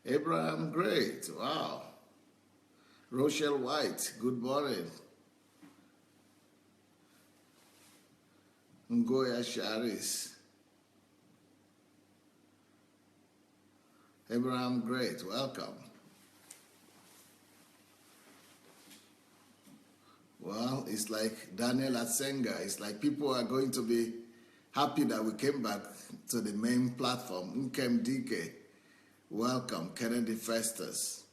Abraham, great. Wow. Rochelle White, good morning. Ngoya Sharis. Abraham, great. Welcome. Well, it's like Daniel Atsenga. It's like people are going to be happy that we came back to the main platform. Nkem DK, welcome. Kennedy Festus.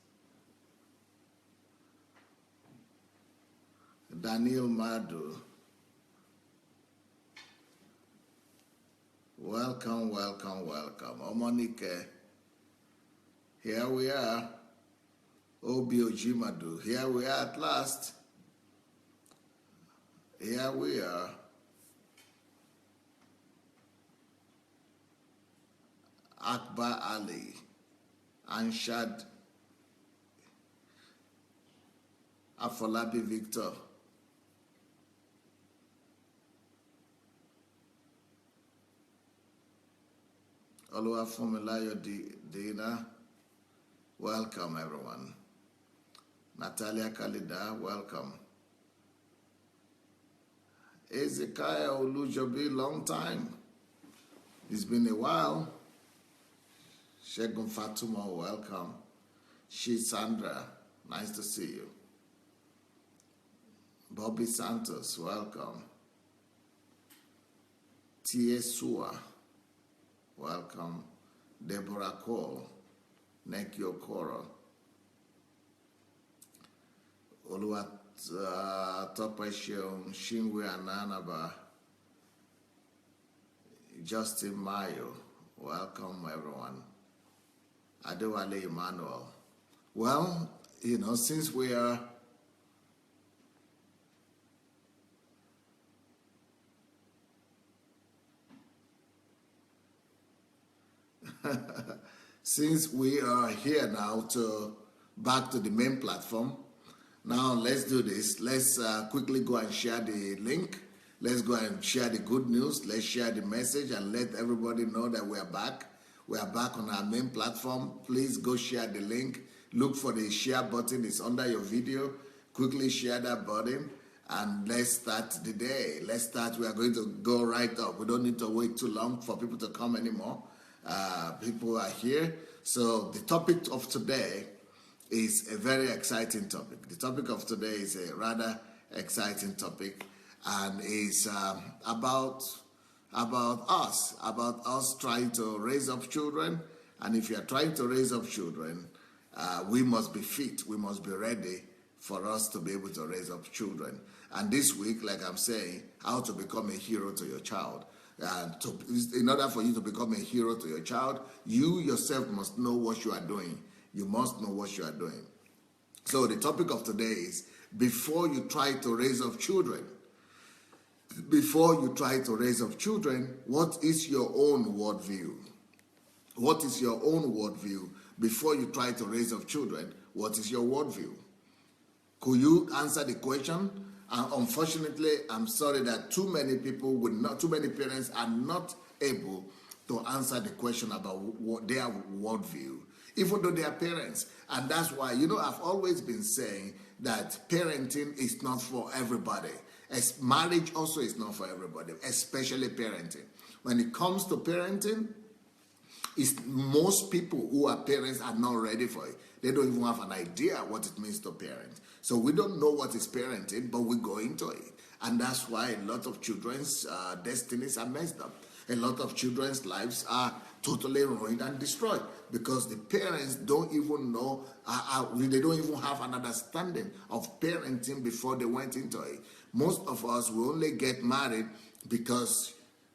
Daniel Madu. Welcome, welcome, welcome. Omonike. Here we are. Obioji Madu. Here we are at last. Here we are. Akbar Ali. Anshad Afolabi Victor. Oluwafunmilayo Dina. Welcome, everyone. Natalia Kalida, welcome. Ezekiah Olujobi, long time. It's been a while. Shegun Fatuma, welcome. She Sandra, nice to see you. Bobby Santos, welcome. T.A. Sua, welcome. Deborah Cole, Nekio Koro. Oluwa Topeshion, Shinwe Ananaba. Justin Mayo, welcome everyone. Adewale Emmanuel. Well, since we are since we are here now back to the main platform, now let's do this. Let's quickly go and share the link. Let's go and share the good news. Let's share the message and let everybody know that we are back. We are back on our main platform. Please go share the link. Look for the share button. It's under your video. Quickly share that button and let's start the day. Let's start. We are going to go right up. We don't need to wait too long for people to come anymore. People are here. So the topic of today is a very exciting topic. The topic of today is a rather exciting topic and is about us trying to raise up children. And if you are trying to raise up children, we must be fit. We must be ready for us to be able to raise up children. And this week, like I'm saying, how to become a hero to your child. In order for you to become a hero to your child, you yourself must know what you are doing. You must know what you are doing. So the topic of today is, before you try to raise up children, what is your own worldview? What is your own worldview? Before you try to raise up children, what is your worldview? Could you answer the question? And unfortunately, I'm sorry that too many parents are not able to answer the question about what their worldview, even though they are parents. And that's why, I've always been saying that parenting is not for everybody. As marriage also is not for everybody, especially parenting. When it comes to parenting, most people who are parents are not ready for it. They don't even have an idea what it means to parent. So we don't know what is parenting, but we go into it. And that's why a lot of children's destinies are messed up. A lot of children's lives are totally ruined and destroyed because the parents don't even know, they don't even have an understanding of parenting before they went into it. Most of us will only get married because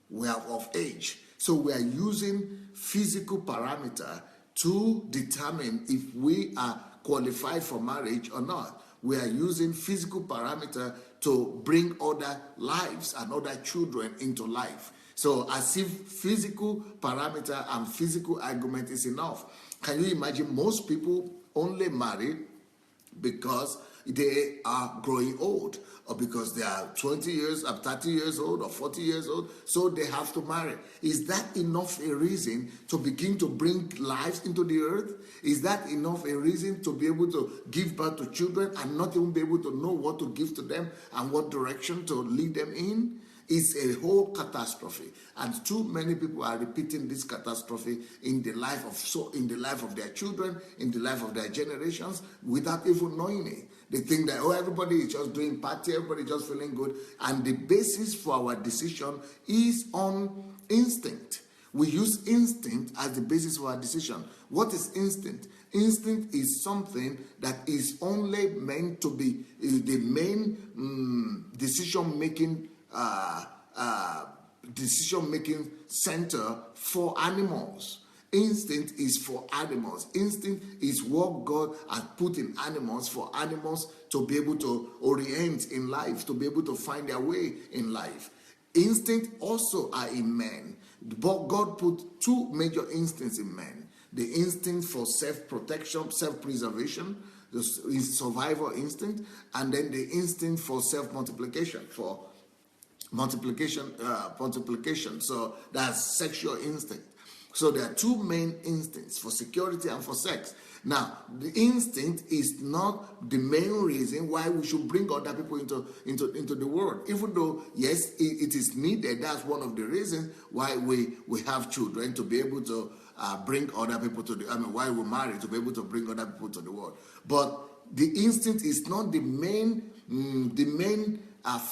we are of age. So we are using physical parameter to determine if we are qualified for marriage or not. We are using physical parameter to bring other lives and other children into life. So as if physical parameter and physical argument is enough. Can you imagine most people only marry because they are growing old, or because they are 20 years or 30 years old or 40 years old, so they have to marry. Is that enough a reason to begin to bring lives into the earth? Is that enough a reason to be able to give birth to children and not even be able to know what to give to them and what direction to lead them in? It's a whole catastrophe, and too many people are repeating this catastrophe in the life of their children, in the life of their generations, without even knowing it. They think that, oh, everybody is just doing party, everybody is just feeling good, and the basis for our decision is on instinct. We use instinct as the basis for our decision. What is instinct? Instinct is something that is only meant to be the main decision-making center for animals. Instinct is for animals. Instinct is what God has put in animals for animals to be able to orient in life, to be able to find their way in life. Instinct also are in men. But God put two major instincts in men. The instinct for self-protection, self-preservation, the survival instinct, and then the instinct for self-multiplication, multiplication. So that's sexual instinct. So there are two main instincts, for security and for sex. Now, the instinct is not the main reason why we should bring other people into the world. Even though, yes, it is needed. That's one of the reasons why we have children, to be able to bring other people why we marry, to be able to bring other people to the world. But the instinct is not the main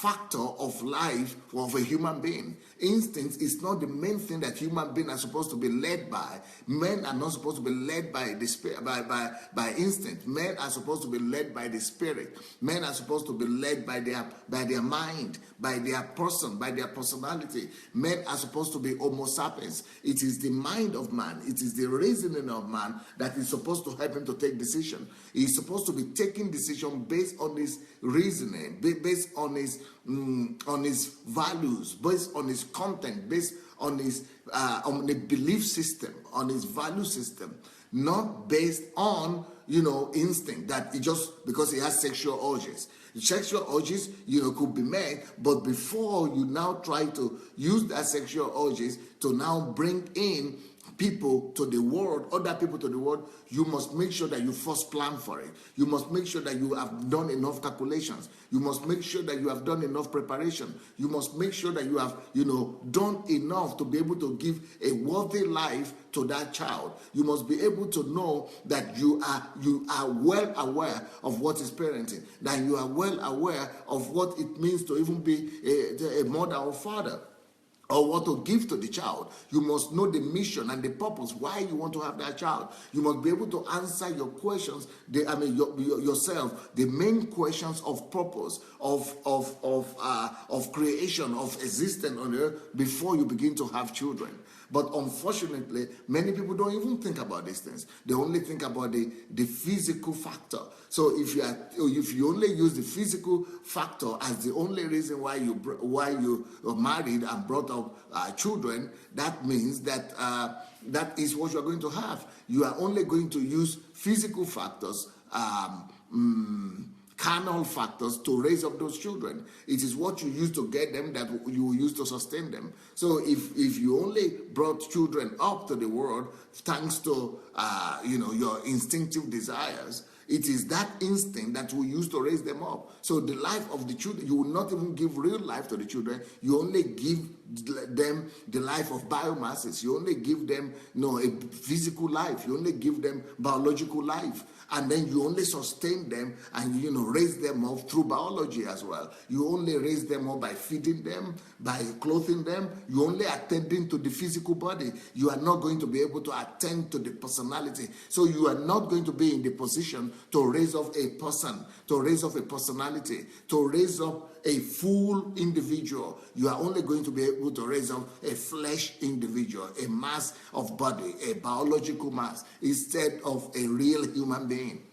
factor of life of a human being. Instinct is not the main thing that human beings are supposed to be led by. Men are not supposed to be led by the spirit, by instinct. Men are supposed to be led by the spirit. Men are supposed to be led by their mind, by their person, by their personality. Men are supposed to be homo sapiens. It is the mind of man, it is the reasoning of man that is supposed to help him to take decision. He is supposed to be taking decision based on his reasoning, based on his values, based on his content, based on his on the belief system, on his value system, not based on instinct, that it just because he has sexual urges. Sexual urges could be met, but before you now try to use that sexual urges to now bring in people to the world, other people to the world, you must make sure that you first plan for it. You must make sure that you have done enough calculations. You must make sure that you have done enough preparation. You must make sure that you have, done enough to be able to give a worthy life to that child. You must be able to know that you are well aware of what is parenting, that you are well aware of what it means to even be a mother or father, or what to give to the child. You must know the mission and the purpose why you want to have that child. You must be able to answer your questions, yourself, the main questions of purpose, of creation, of existence on earth before you begin to have children. But unfortunately, many people don't even think about these things. They only think about the physical factor. So if you only use the physical factor as the only reason why you married and brought up children, that means that that is what you are going to have. You are only going to use physical factors, carnal factors to raise up those children. It is what you use to get them that you will use to sustain them. So if you only brought children up to the world thanks to your instinctive desires, it is that instinct that we use to raise them up. So the life of the children, you will not even give real life to the children. You only give them the life of biomasses. You only give them a physical life. You only give them biological life. And then you only sustain them and raise them up through biology as well. You only raise them up by feeding them, by clothing them. You only attending to the physical body. You are not going to be able to attend to the personality. So you are not going to be in the position to raise up a person, to raise up a personality, to raise up a full individual. You are only going to be able to raise up a flesh individual, a mass of body, a biological mass, instead of a real human being.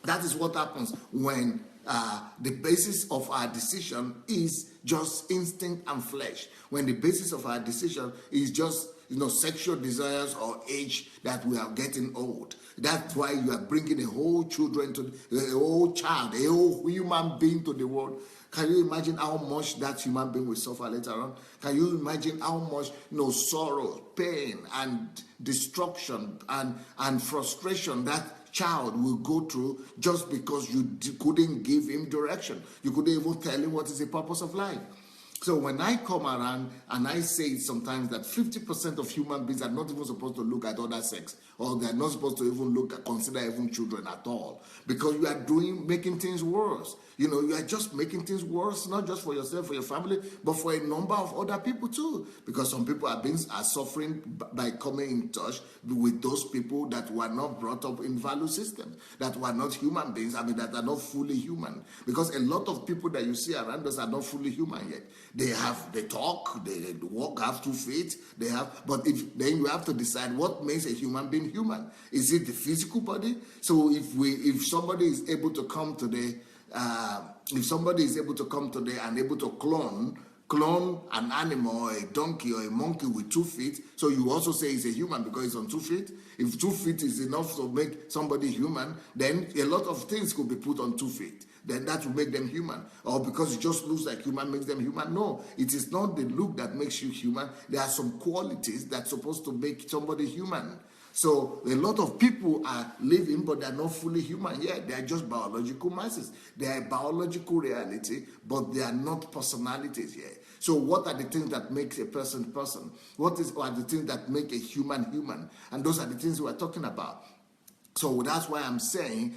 That is what happens when the basis of our decision is just instinct and flesh. When the basis of our decision is just sexual desires or age that we are getting old. That's why you are bringing a whole a whole child, a whole human being to the world. Can you imagine how much that human being will suffer later on? Can you imagine how much sorrow, pain, and destruction and frustration that child will go through just because you couldn't give him direction? You couldn't even tell him what is the purpose of life. So when I come around and I say sometimes that 50% of human beings are not even supposed to look at other sex, or they're not supposed to even consider even children at all, because you are making things worse. You are just making things worse, not just for yourself, for your family, but for a number of other people too. Because some people are suffering by coming in touch with those people that were not brought up in value systems, that were not human beings, that are not fully human. Because a lot of people that you see around us are not fully human yet. They talk, they walk, have 2 feet, but then you have to decide what makes a human being human. Is it the physical body? So if somebody is able to come today, and able to clone an animal or a donkey or a monkey with 2 feet, so you also say he's a human because he's on 2 feet. If 2 feet is enough to make somebody human, then a lot of things could be put on 2 feet. Then that will make them human. Or because it just looks like human makes them human. No, it is not the look that makes you human. There are some qualities that's supposed to make somebody human. So a lot of people are living, but they're not fully human yet. They're just biological masses. They are a biological reality, but they are not personalities yet. So what are the things that make a person? What are the things that make a human human? And those are the things we're talking about. So that's why I'm saying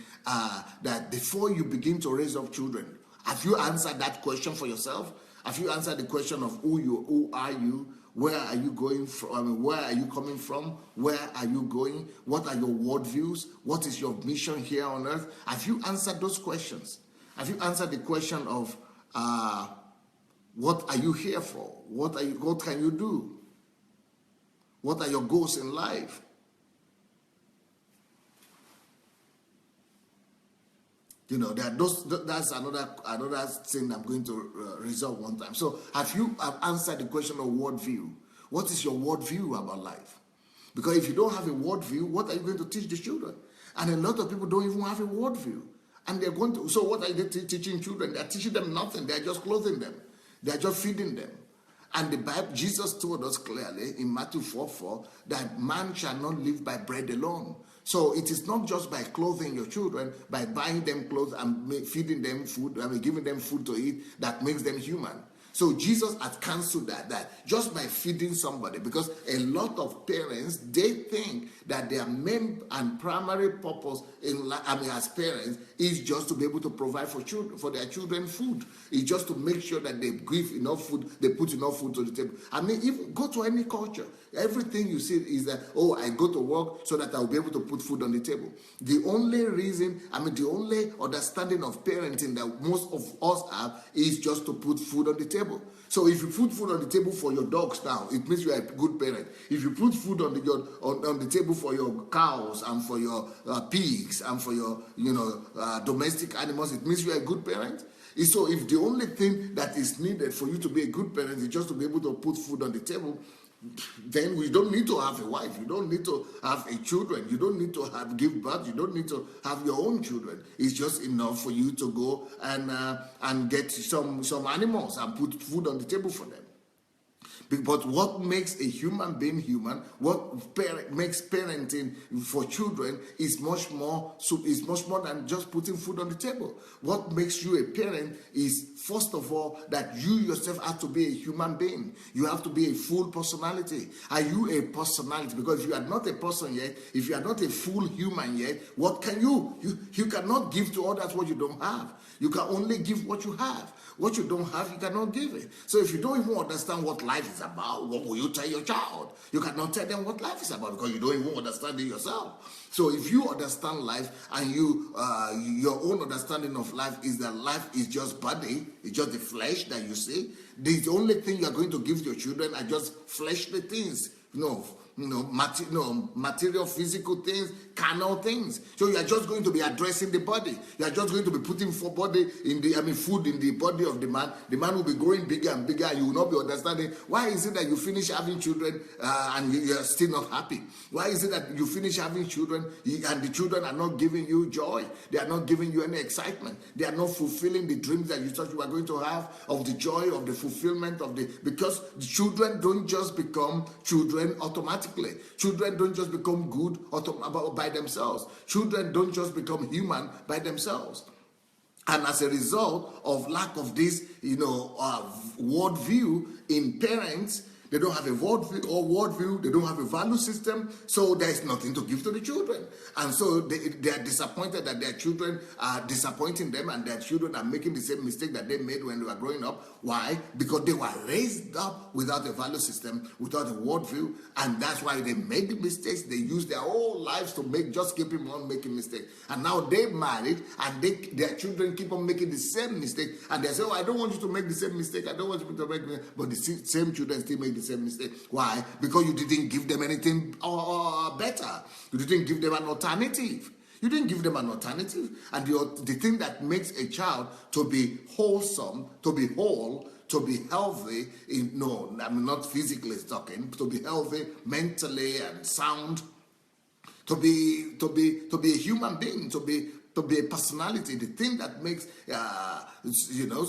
that before you begin to raise up children, have you answered that question for yourself? Have you answered the question of who are you? Where are you going from? Where are you coming from? Where are you going? What are your worldviews? What is your mission here on earth? Have you answered those questions? Have you answered the question of what are you here for? What can you do? What are your goals in life? That's another thing I'm going to resolve one time. So have you answered the question of worldview? What is your worldview about life? Because if you don't have a worldview, what are you going to teach the children? And a lot of people don't even have a worldview. And they're going to, so what are they teaching children? They're teaching them nothing. They're just clothing them. They're just feeding them. And the Bible, Jesus told us clearly in Matthew 4:4 that man shall not live by bread alone. So it is not just by clothing your children, by buying them clothes and feeding them food, giving them food to eat, that makes them human. So Jesus has cancelled that just by feeding somebody, because a lot of parents, they think that their main and primary purpose as parents is just to be able to provide for their children food. It's just to make sure that they give enough food, they put enough food to the table. Even go to any culture, everything you see is that, I go to work so that I'll be able to put food on the table. The only reason, the only understanding of parenting that most of us have is just to put food on the table. So if you put food on the table for your dogs now, it means you are a good parent. If you put food on the table for your cows and for your pigs and for your domestic animals, it means you are a good parent. So if the only thing that is needed for you to be a good parent is just to be able to put food on the table, then we don't need to have a wife. You don't need to have children. You don't need to give birth. You don't need to have your own children. It's just enough for you to go and get some animals and put food on the table for them. But what makes a human being human, what makes parenting for children is much more than just putting food on the table. What makes you a parent is, first of all, that you yourself have to be a human being. You have to be a full personality. Are you a personality? Because if you are not a person yet, if you are not a full human yet, what can you? You cannot give to others what you don't have. You can only give what you have. What you don't have, you cannot give it. So if you don't even understand what life is about, what will you tell your child? You cannot tell them what life is about because you don't even understand it yourself. So if you understand life and your own understanding of life is that life is just body, it's just the flesh that you see, the only thing you are going to give your children are just fleshly things. material, physical things, carnal things. So you are just going to be addressing the body. You are just going to be putting food in the body of the man. The man will be growing bigger and bigger, and you will not be understanding why is it that you finish having children and you are still not happy. Why is it that you finish having children and the children are not giving you joy? They are not giving you any excitement. They are not fulfilling the dreams that you thought you were going to have, of the joy, of the fulfillment because the children don't just become children automatically. Children don't just become good by themselves. Children don't just become human by themselves. And as a result of lack of this, worldview in parents, they don't have a worldview, they don't have a value system, so there's nothing to give to the children. And so they are disappointed that their children are disappointing them, and their children are making the same mistake that they made when they were growing up. Why? Because they were raised up without a value system, without a worldview, and that's why they made the mistakes. They used their whole lives to just keep on making mistakes. And now they married, and their children keep on making the same mistake, and they say, I don't want you to make the same mistake, I don't want you to make the mistake. But the same children still make the same mistake. Why? Because you didn't give them anything better. You didn't give them an alternative. You didn't give them an alternative. And the thing that makes a child to be wholesome, to be whole, to be healthy, I'm not physically talking, to be healthy mentally and sound, to be a human being, to be a personality. The thing that makes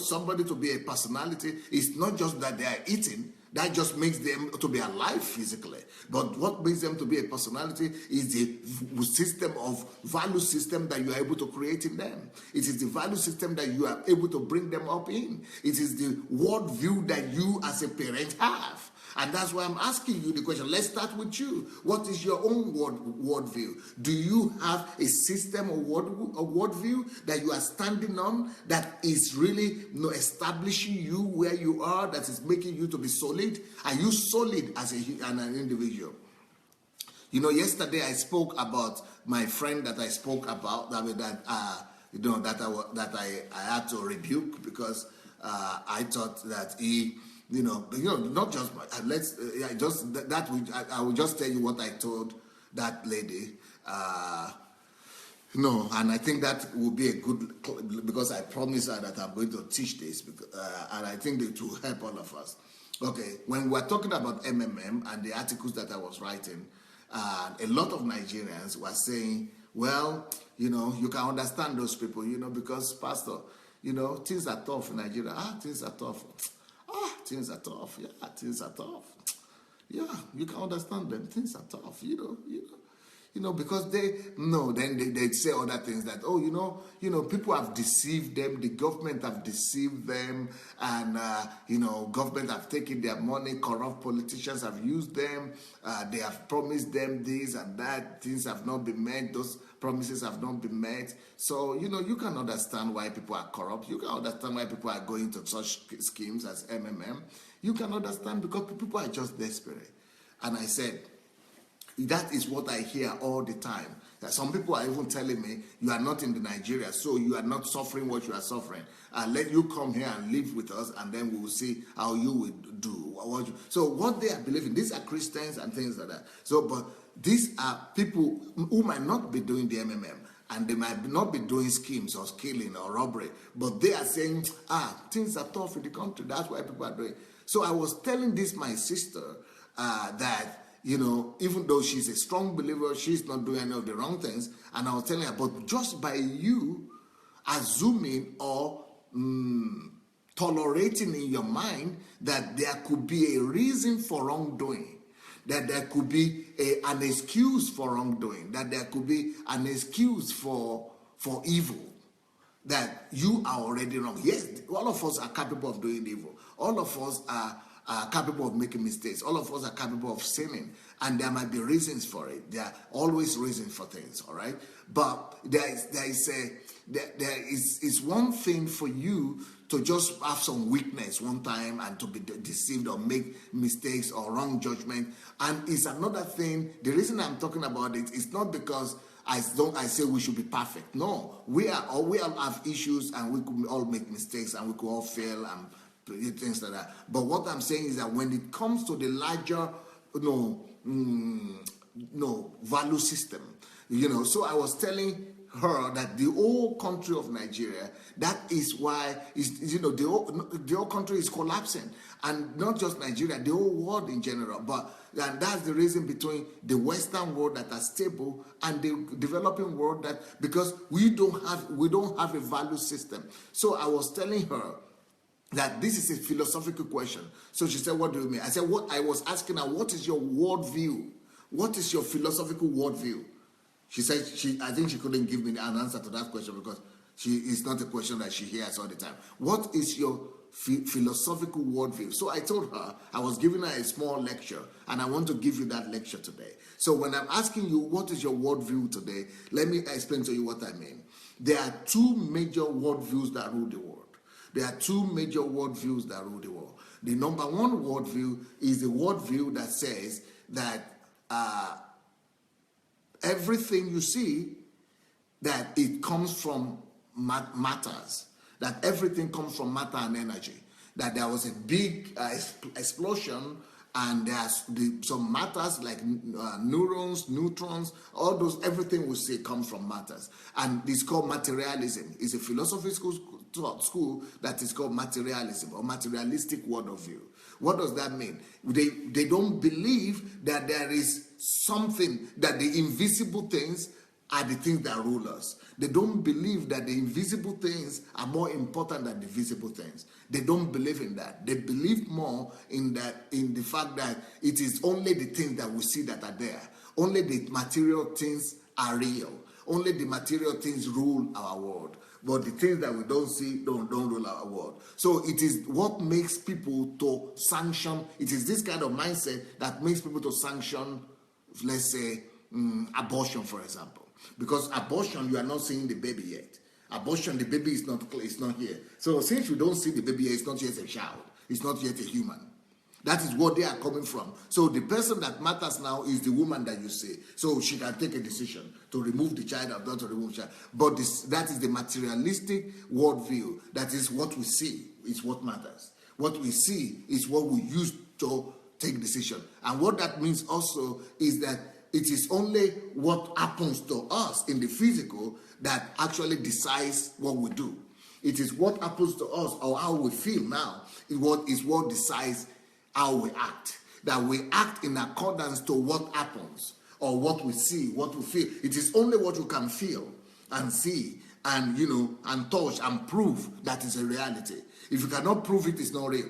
somebody to be a personality is not just that they are eating. That just makes them to be alive physically. But what makes them to be a personality is the system of value system that you are able to create in them. It is the value system that you are able to bring them up in. It is the worldview that you as a parent have. And that's why I'm asking you the question. Let's start with you. What is your own worldview? Do you have a system of worldview that you are standing on that is really establishing you where you are, that is making you to be solid? Are you solid as an individual? Yesterday I spoke about my friend that I spoke about that I had to rebuke because I thought that he. Not just I will just tell you what I told that lady. And I think that will be a good, because I promised her that I'm going to teach this, and I think it will help all of us. Okay, when we're talking about MMM and the articles that I was writing, a lot of Nigerians were saying, well, you can understand those people, because Pastor, things are tough in Nigeria. Things are tough. Things are tough. Yeah, things are tough. Yeah, you can understand them. Things are tough. Because then they say other things that, people have deceived them. The government have deceived them, and government have taken their money. Corrupt politicians have used them. They have promised them this and that. Things have not been met. Those promises have not been met. So, you can understand why people are corrupt. You can understand why people are going to such schemes as MMM. You can understand because people are just desperate. And I said, that is what I hear all the time. That some people are even telling me, you are not in the Nigeria, so you are not suffering what you are suffering. Let you come here and live with us, and then we will see how you will do. So what they are believing, these are Christians and things like that. So, but these are people who might not be doing the MMM, and they might not be doing schemes or killing or robbery, but they are saying, things are tough in the country. That's why people are doing. So I was telling my sister that, even though she's a strong believer, she's not doing any of the wrong things. And I was telling her, but just by you assuming or tolerating in your mind that there could be a reason for wrongdoing, that there could be an excuse for wrongdoing, that there could be an excuse for evil, that you are already wrong. Yes, all of us are capable of doing evil. All of us are capable of making mistakes. All of us are capable of sinning. And there might be reasons for it. There are always reasons for things, all right? But there is one thing for you to just have some weakness one time and to be deceived or make mistakes or wrong judgment. And it's another thing. The reason I'm talking about it is not because I say we should be perfect. No, we all have issues, and we could all make mistakes, and we could all fail and things like that. But what I'm saying is that when it comes to the larger, value system. So I was telling her that the whole country of Nigeria, that is why the whole country is collapsing, and not just Nigeria, the whole world in general. And that's the reason between the Western world that are stable and the developing world, that because we don't have a value system. So I was telling her that this is a philosophical question. So she said, "What do you mean?" I said, "What I was asking her, what is your worldview? What is your philosophical worldview?" She said I think she couldn't give me an answer to that question because it's not a question that she hears all the time. What is your philosophical worldview? So I told her I was giving her a small lecture, and I want to give you that lecture today. So when I'm asking you what is your worldview today, let me explain to you what I mean. There are two major worldviews that rule the world. There are two major worldviews that rule the world. The number one worldview is the worldview that says that everything you see, that it comes from matters, that everything comes from matter and energy, that there was a big explosion, and there's some matters like neurons, neutrons, all those, everything we see comes from matters. And it's called materialism. It's a philosophical school that is called materialism, or materialistic worldview. What does that mean? They don't believe that there is something, that the invisible things are the things that rule us. They don't believe that the invisible things are more important than the visible things. They don't believe in that. They believe more in the fact that it is only the things that we see that are there. Only the material things are real. Only the material things rule our world. But the things that we don't see don't rule our world. So it is what makes people to sanction. It is this kind of mindset that makes people to sanction, let's say, abortion, for example. Because abortion, you are not seeing the baby yet. Abortion, the baby is not here. So since you don't see the baby yet, it's not yet a child. It's not yet a human. That is what they are coming from. So the person that matters now is the woman that you see. So she can take a decision to remove the child or not to remove the child. But that is the materialistic worldview. That is what we see is what matters. What we see is what we use to take decision. And what that means also is that it is only what happens to us in the physical that actually decides what we do. It is what happens to us or how we feel now is what decides how we act. That we act in accordance to what happens or what we see, what we feel. It is only what you can feel and see and and touch and prove that is a reality. If you cannot prove it, it's not real.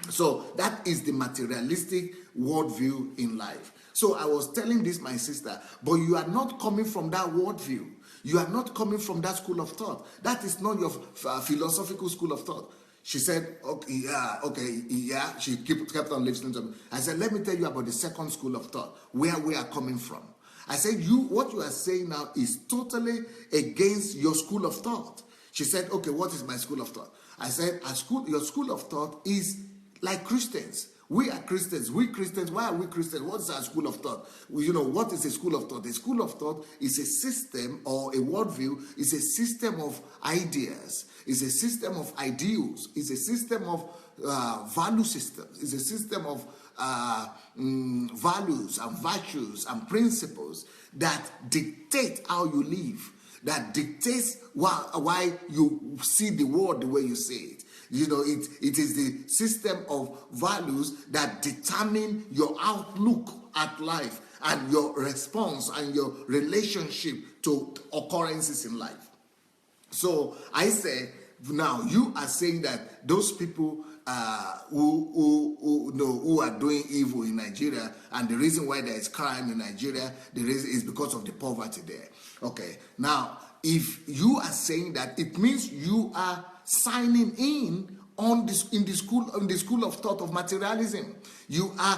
So that is the materialistic worldview in life. So I was telling this, my sister, but you are not coming from that worldview. You are not coming from that school of thought. That is not your philosophical school of thought. She said, okay, yeah. She kept on listening to me. I said, let me tell you about the second school of thought, where we are coming from. I said, what you are saying now is totally against your school of thought. She said, okay, what is my school of thought? I said, your school of thought is like Christians. We are Christians. We Christians. Why are we Christians? What is our school of thought? What is a school of thought? A school of thought is a system or a worldview. Is a system of ideas. Is a system of ideals. Is a system of value systems. Is a system of values and virtues and principles that dictate how you live. That dictates why you see the world the way you see it. It is the system of values that determine your outlook at life and your response and your relationship to occurrences in life. So I say, now you are saying that those people who are doing evil in Nigeria, and the reason why there is crime in Nigeria, the reason is because of the poverty there. Okay, now if you are saying that, it means you are signing in the school of thought of materialism. You are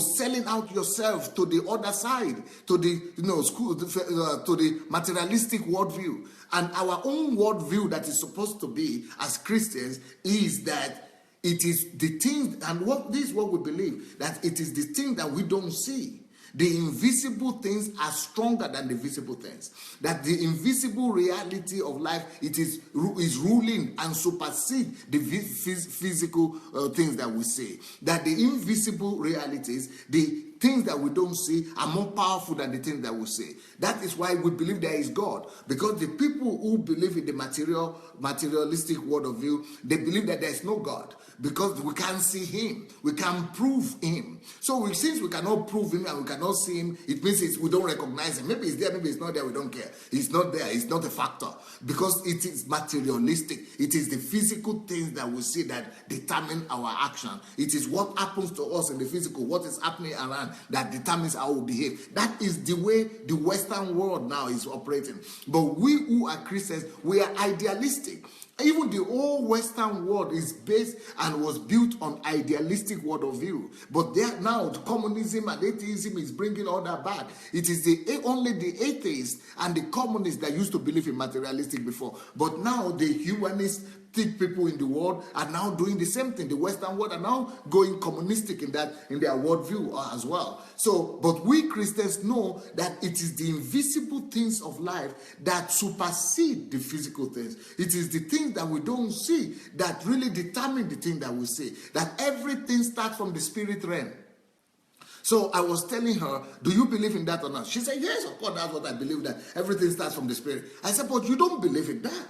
selling out yourself to the other side, to the to the materialistic worldview. And our own worldview that is supposed to be as Christians is that it is the things, and this is what we believe, that it is the thing that we don't see. The invisible things are stronger than the visible things. That the invisible reality of life, it is ruling and supersede the physical things that we see. That the invisible realities, the things that we don't see are more powerful than the things that we see. That is why we believe there is God. Because the people who believe in the materialistic world of view, they believe that there is no God. Because we can't see him. We can't prove him. So since we cannot prove him and we cannot see him, it means we don't recognize him. Maybe he's there, maybe he's not there, we don't care. He's not there, he's not a factor. Because it is materialistic. It is the physical things that we see that determine our action. It is what happens to us in the physical, what is happening around, that determines how we behave. That is the way the Western world now is operating. But we who are Christians, we are idealistic. Even the whole Western world is based and was built on idealistic world of view. But there now, the communism and atheism is bringing all that back. It is only the atheists and the communists that used to believe in materialistic before. But now the humanistic people in the world are now doing the same thing. The Western world are now going communistic in their worldview as well. So, but we Christians know that it is the invisible things of life that supersede the physical things. It is the things that we don't see that really determine the thing that we see. That everything starts from the spirit realm. So I was telling her, do you believe in that or not? She said, yes, of course, that's what I believe, that everything starts from the spirit. I said, but you don't believe in that.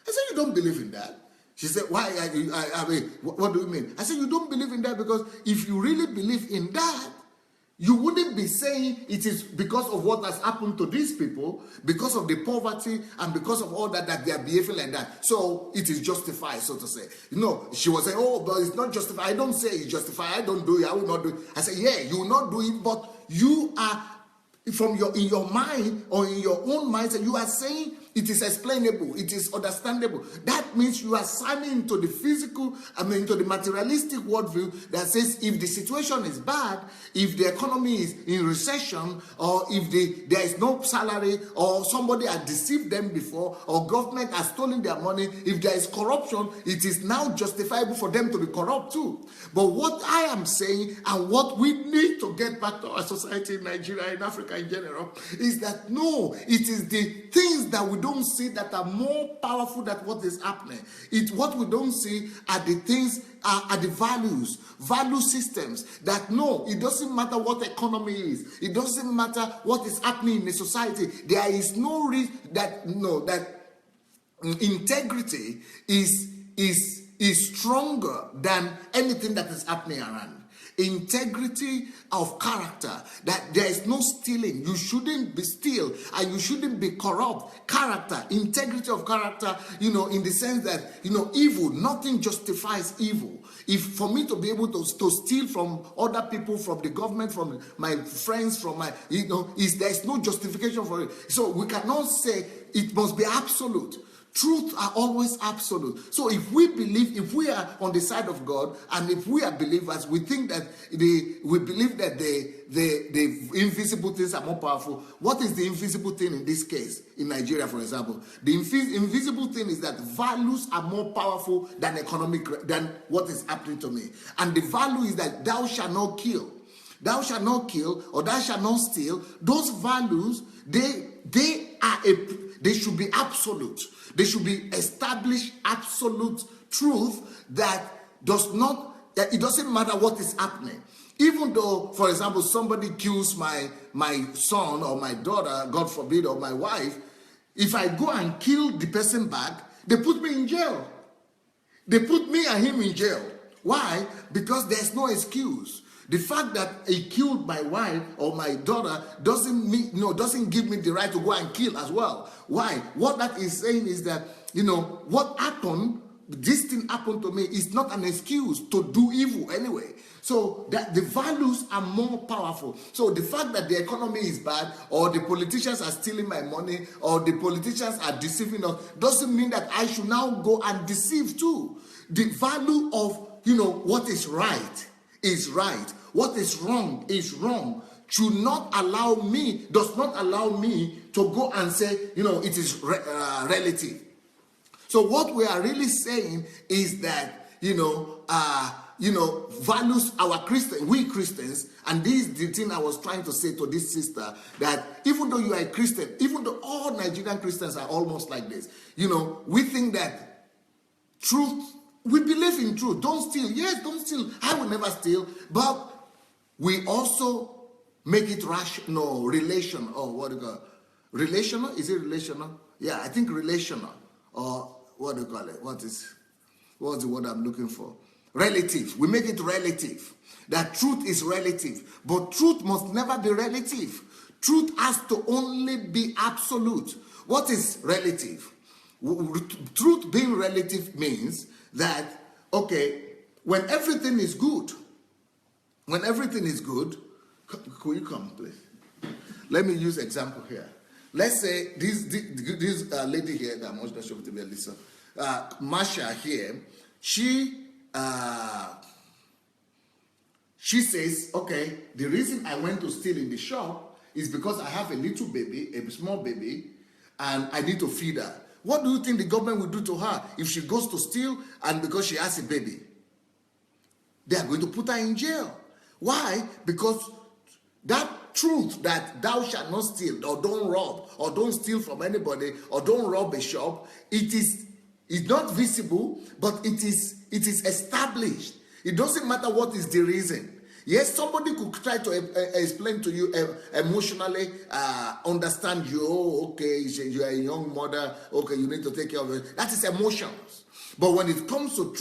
I said, you don't believe in that. She said, why? I mean, what do you mean? I said, you don't believe in that because if you really believe in that, you wouldn't be saying it is because of what has happened to these people, because of the poverty and because of all that they are behaving like that. So it is justified, so to say. You know, she was saying, oh, but it's not justified. I don't say it's justified. I don't do it. I will not do it. I said, yeah, you will not do it, but you are in your mind or in your own mindset, you are saying it is explainable, it is understandable. That means you are signing into the into the materialistic worldview that says if the situation is bad, if the economy is in recession, or if there is no salary, or somebody has deceived them before, or government has stolen their money, if there is corruption, it is now justifiable for them to be corrupt too. But what I am saying, and what we need to get back to our society in Nigeria, in Africa in general, is that no, it is the things that we don't see that are more powerful than what is happening. What we don't see are the things, are the value systems that no, it doesn't matter what economy is, it doesn't matter what is happening in the society. There is no reason that integrity is stronger than anything that is happening around. Integrity of character, that there is no stealing, you shouldn't be steal, and you shouldn't be corrupt. Character, integrity of character, in the sense that, evil, nothing justifies evil. If for me to be able to steal from other people, from the government, from my friends, from my, there is no justification for it. So we cannot say it must be absolute. Truth are always absolute. So if we are on the side of God, and if we are believers, we think that we believe that the invisible things are more powerful. What is the invisible thing in this case, in Nigeria, for example? The invisible thing is that values are more powerful than than what is happening to me. And the value is that thou shalt not kill. Thou shalt not kill, or thou shalt not steal. Those values, they should be absolute. They should be established absolute truth that it doesn't matter what is happening. Even though, for example, somebody kills my son or my daughter, God forbid, or my wife, if I go and kill the person back, they put me in jail. They put me and him in jail. Why? Because there's no excuse. The fact that he killed my wife or my daughter doesn't give me the right to go and kill as well. Why? What that is saying is that, what happened, this thing happened to me, is not an excuse to do evil anyway. So that the values are more powerful. So the fact that the economy is bad, or the politicians are stealing my money, or the politicians are deceiving us, doesn't mean that I should now go and deceive too. The value of, what is right is right. What is wrong is wrong. Does not allow me to go and say, it is relative. So what we are really saying is that, values we Christians, and this is the thing I was trying to say to this sister, that even though you are a Christian, even though all Nigerian Christians are almost like this, we think that truth, we believe in truth. Don't steal. Yes, don't steal. I will never steal. But we also make it rational, relational, or what do you call it? Relational? Is it relational? Yeah, I think relational. Or what do you call it? What's the word I'm looking for? Relative. We make it relative. That truth is relative. But truth must never be relative. Truth has to only be absolute. What is relative? Truth being relative means that, okay, when everything is good, could you come, please? Let me use example here. Let's say this lady here, that I'm not sure to be Lisa, Masha here, she says, okay, the reason I went to steal in the shop is because I have a little baby, a small baby, and I need to feed her. What do you think the government will do to her if she goes to steal and because she has a baby? They are going to put her in jail. Why? Because that truth that thou shalt not steal, or don't rob, or don't steal from anybody, or don't rob a shop, it's not visible, but it is established. It doesn't matter what is the reason. Yes, somebody could try to explain to you emotionally, understand you. Oh, okay, you are a young mother. Okay, you need to take care of it. That is emotions. But when it comes to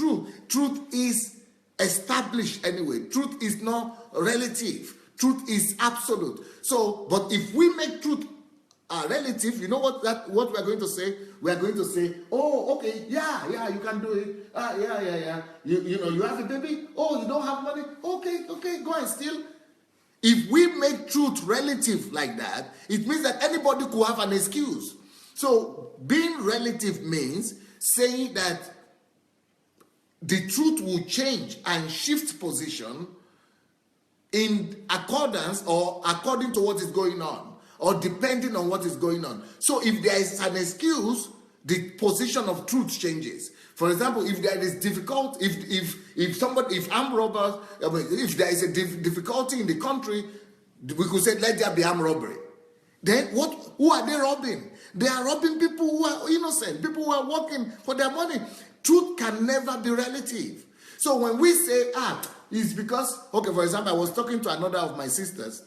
truth is established anyway. Truth is not relative. Truth is absolute. So, but if we make truth relative, you know what we are going to say? We are going to say, oh, okay, yeah, you can do it. Yeah. You know, you have a baby. Oh, you don't have money. Okay, go and steal. If we make truth relative like that, it means that anybody could have an excuse. So being relative means saying that the truth will change and shift position in accordance or according to what is going on, or depending on what is going on. So if there is an excuse, the position of truth changes. For example, if there is difficulty, if armed robbers, if there is a difficulty in the country, we could say let there be armed robbery. Then who are they robbing? They are robbing people who are innocent, people who are working for their money. Truth can never be relative. So when we say it's because, okay, for example, I was talking to another of my sisters,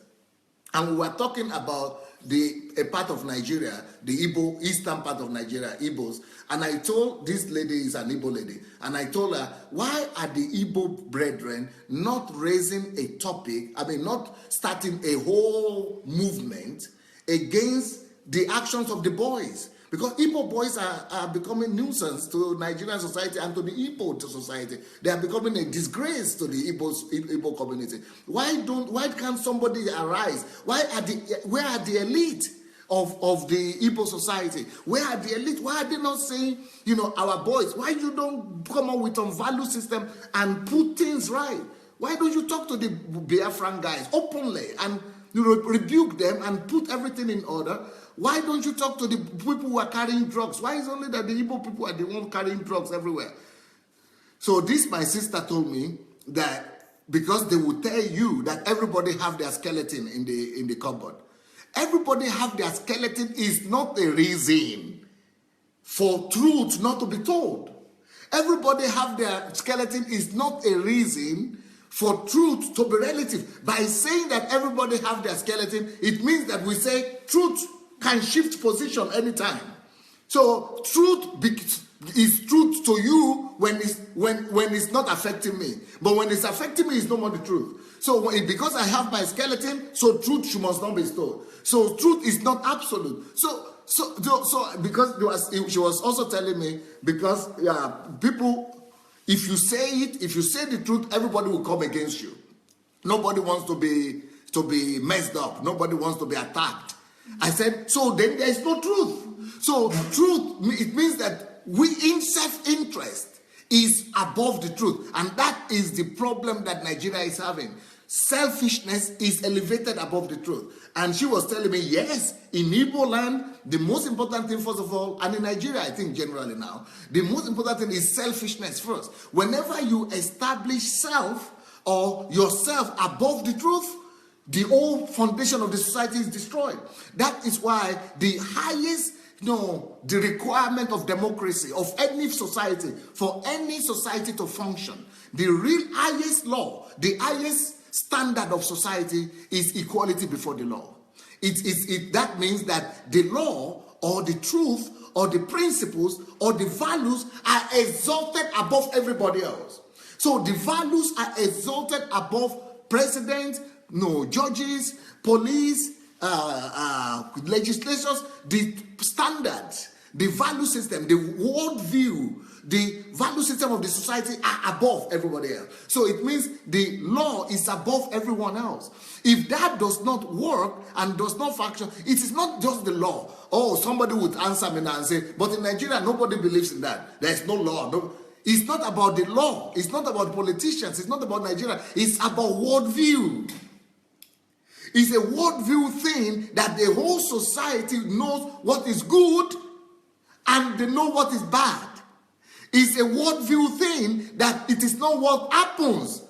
and we were talking about a part of Nigeria, the Igbo, eastern part of Nigeria, Igbos. And I told this lady is an Igbo lady, and I told her, why are the Igbo brethren not raising a topic, not starting a whole movement against the actions of the boys? Because Igbo boys are becoming nuisance to Nigerian society and to the Igbo society. They are becoming a disgrace to the Igbo community. Why can't somebody arise? Where are the elite of the Igbo society? Where are the elite? Why are they not saying, our boys, why you don't come up with some value system and put things right? Why don't you talk to the Biafran guys openly and rebuke them and put everything in order? Why don't you talk to the people who are carrying drugs? Why is it only that the Igbo people are the ones carrying drugs everywhere? So my sister told me that because they will tell you that everybody have their skeleton in the cupboard. Everybody have their skeleton is not a reason for truth not to be told. Everybody have their skeleton is not a reason for truth to be relative. By saying that everybody have their skeleton, it means that we say truth can shift position anytime. So truth is truth to you when it's not affecting me. But when it's affecting me, it's no more the truth. So because I have my skeleton, so truth must not be stored. So truth is not absolute. So because she was also telling me, because people, if you say the truth, everybody will come against you. Nobody wants to be messed up. Nobody wants to be attacked. I said, so then there is no truth. So truth, it means that we in self-interest is above the truth. And that is the problem that Nigeria is having. Selfishness is elevated above the truth. And she was telling me, yes, in Igbo land, the most important thing, first of all, and in Nigeria, I think generally now, the most important thing is selfishness first. Whenever you establish self or yourself above the truth, the whole foundation of the society is destroyed. That is why the highest, the requirement of democracy, of any society, for any society to function, the real highest law, the highest standard of society is equality before the law. That means that the law or the truth or the principles or the values are exalted above everybody else. So the values are exalted above presidents, judges, police, legislators, the standards, the value system, the worldview, the value system of the society are above everybody else. So it means the law is above everyone else. If that does not work and does not function, it is not just the law. Oh, somebody would answer me now and say, but in Nigeria, nobody believes in that. There is no law. No. It's not about the law. It's not about politicians. It's not about Nigeria. It's about worldview. It's a worldview thing that the whole society knows what is good and they know what is bad. It's a worldview thing that it is not what happens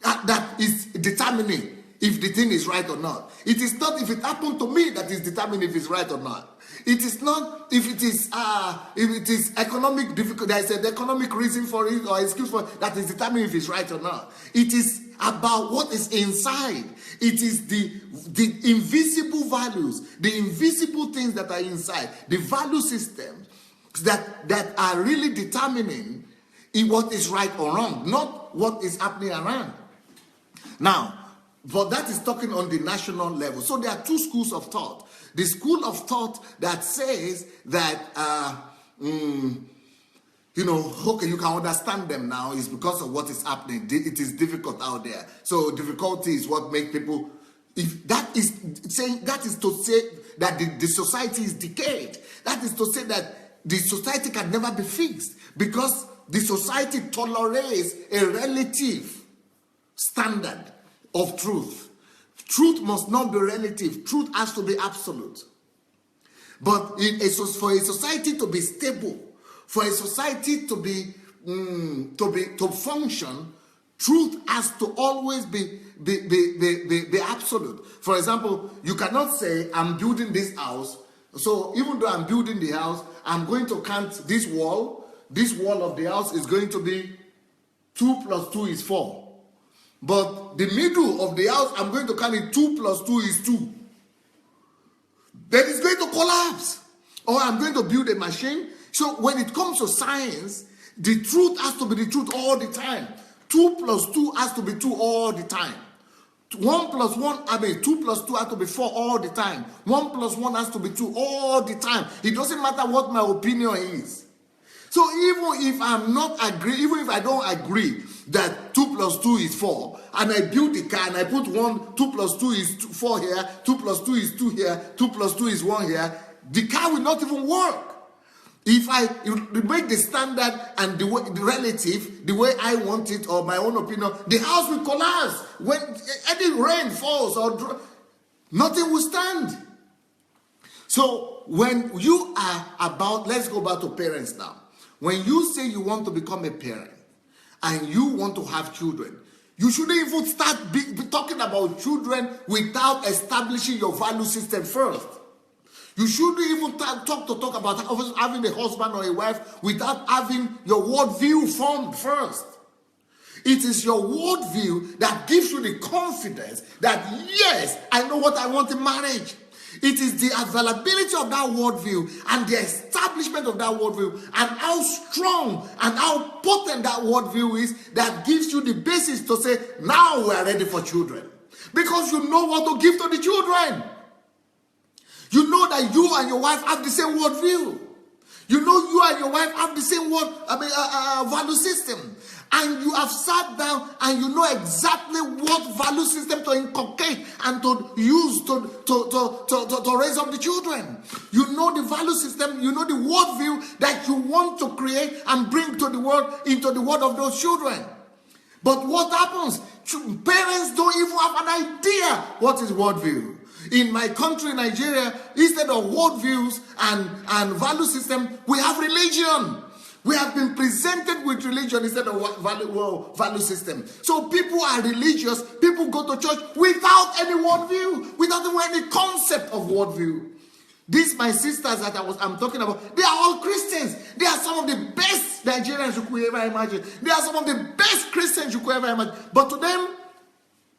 that is determining if the thing is right or not. It is not if it happened to me that is determining if it's right or not. It is not if it is economic difficulty. There is an economic reason for it or excuse for it that is determining if it's right or not. It is about what is inside. It is the invisible values, the invisible things that are inside, the value systems that are really determining what is right or wrong, not what is happening around. Now, but that is talking on the national level. So there are two schools of thought. The school of thought that says that, okay, you can understand them now is because of what is happening. It is difficult out there. So difficulty is what makes people, if that is saying, that is to say that the society is decayed. That is to say that the society can never be fixed because the society tolerates a relative standard of truth. Truth must not be relative. Truth has to be absolute. But for a society to be stable, for a society to be to function, truth has to always be absolute. For example, you cannot say, I'm building this house, so even though I'm building the house, I'm going to count this wall. This wall of the house is going to be 2 plus 2 is 4. But the middle of the house, I'm going to count it 2 plus 2 is 2. Then it's going to collapse. Or I'm going to build a machine. So when it comes to science, the truth has to be the truth all the time. 2 plus 2 has to be 2 all the time. 2 plus 2 has to be 4 all the time. 1 plus 1 has to be 2 all the time. It doesn't matter what my opinion is. So even if even if I don't agree that 2 plus 2 is 4, and I build the car and I put 2 plus 2 is 4 here, 2 plus 2 is 2 here, 2 plus 2 is 1 here, the car will not even work. If I make the standard and the relative, the way I want it or my own opinion, the house will collapse. When any rain falls or nothing will stand. So when you are about, let's go back to parents now. When you say you want to become a parent and you want to have children, you shouldn't even start talking about children without establishing your value system first. You shouldn't even talk about having a husband or a wife without having your worldview formed first. It is your worldview that gives you the confidence that, yes, I know what I want in marriage. It is the availability of that worldview and the establishment of that worldview and how strong and how potent that worldview is that gives you the basis to say, now we are ready for children. Because you know what to give to the children. You know that you and your wife have the same worldview. You know you and your wife have the same value system. And you have sat down and you know exactly what value system to inculcate and to use to raise up the children. You know the value system, you know the worldview that you want to create and bring to the world, into the world of those children. But what happens? Parents don't even have an idea what is worldview. In my country, Nigeria, instead of worldviews and value system, we have religion. We have been presented with religion instead of value system. So people are religious. People go to church without any worldview, without any concept of worldview. These my sisters that I'm talking about, they are all Christians. They are some of the best Nigerians you could ever imagine. They are some of the best Christians you could ever imagine. But to them,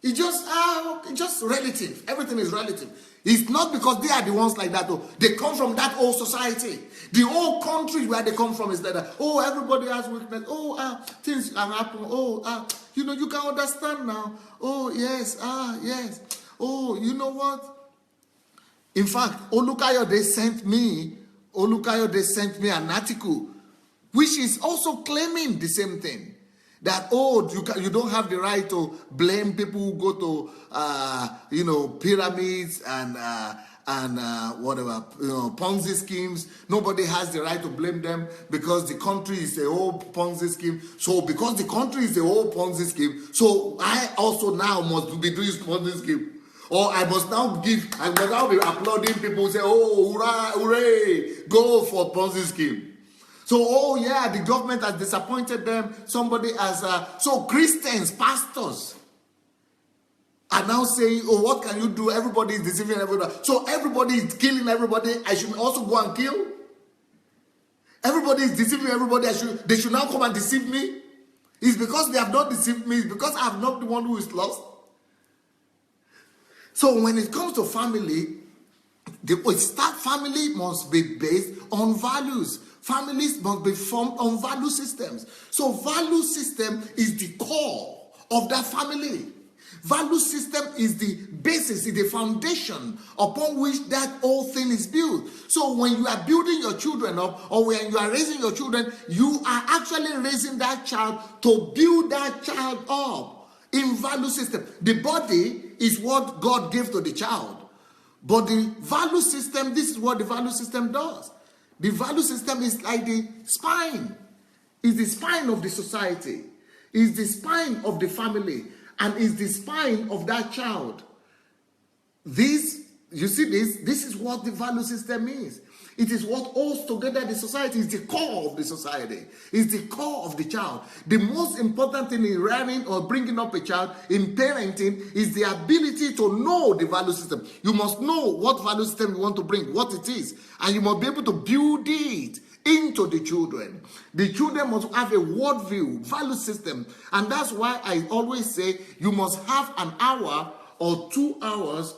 It's just relative. Everything is relative. It's not because they are the ones like that. Though. They come from that old society. The old country where they come from is like that. Oh, everybody has weakness. Oh, things can happen. Oh, you can understand now. Oh, yes. Yes. Oh, you know what? In fact, Olukayode sent me an article which is also claiming the same thing. That, you don't have the right to blame people who go to, pyramids and whatever, Ponzi schemes. Nobody has the right to blame them because the country is a whole Ponzi scheme. So because the country is a whole Ponzi scheme, so I also now must be doing Ponzi scheme. Or I must now be applauding people who say, oh, hurrah, hooray, go for Ponzi scheme. So, the government has disappointed them. Somebody has, so Christians, pastors are now saying, oh, what can you do? Everybody is deceiving everybody. So everybody is killing everybody. I should also go and kill. Everybody is deceiving everybody. They should now come and deceive me. It's because they have not deceived me. It's because I am not the one who is lost. So when it comes to family, family must be based on values. Families must be formed on value systems. So value system is the core of that family. Value system is the basis, is the foundation upon which that whole thing is built. So when you are building your children up, or when you are raising your children, you are actually raising that child to build that child up in value system. The body is what God gave to the child. But the value system, this is what the value system does. The value system is like the spine. It's the spine of the society. It's the spine of the family. And it's the spine of that child. This is what the value system is. It is what holds together the society. It's the core of the society. It's the core of the child. The most important thing in rearing or bringing up a child in parenting is the ability to know the value system. You must know what value system you want to bring, what it is. And you must be able to build it into the children. The children must have a worldview, value system. And that's why I always say you must have an hour or 2 hours,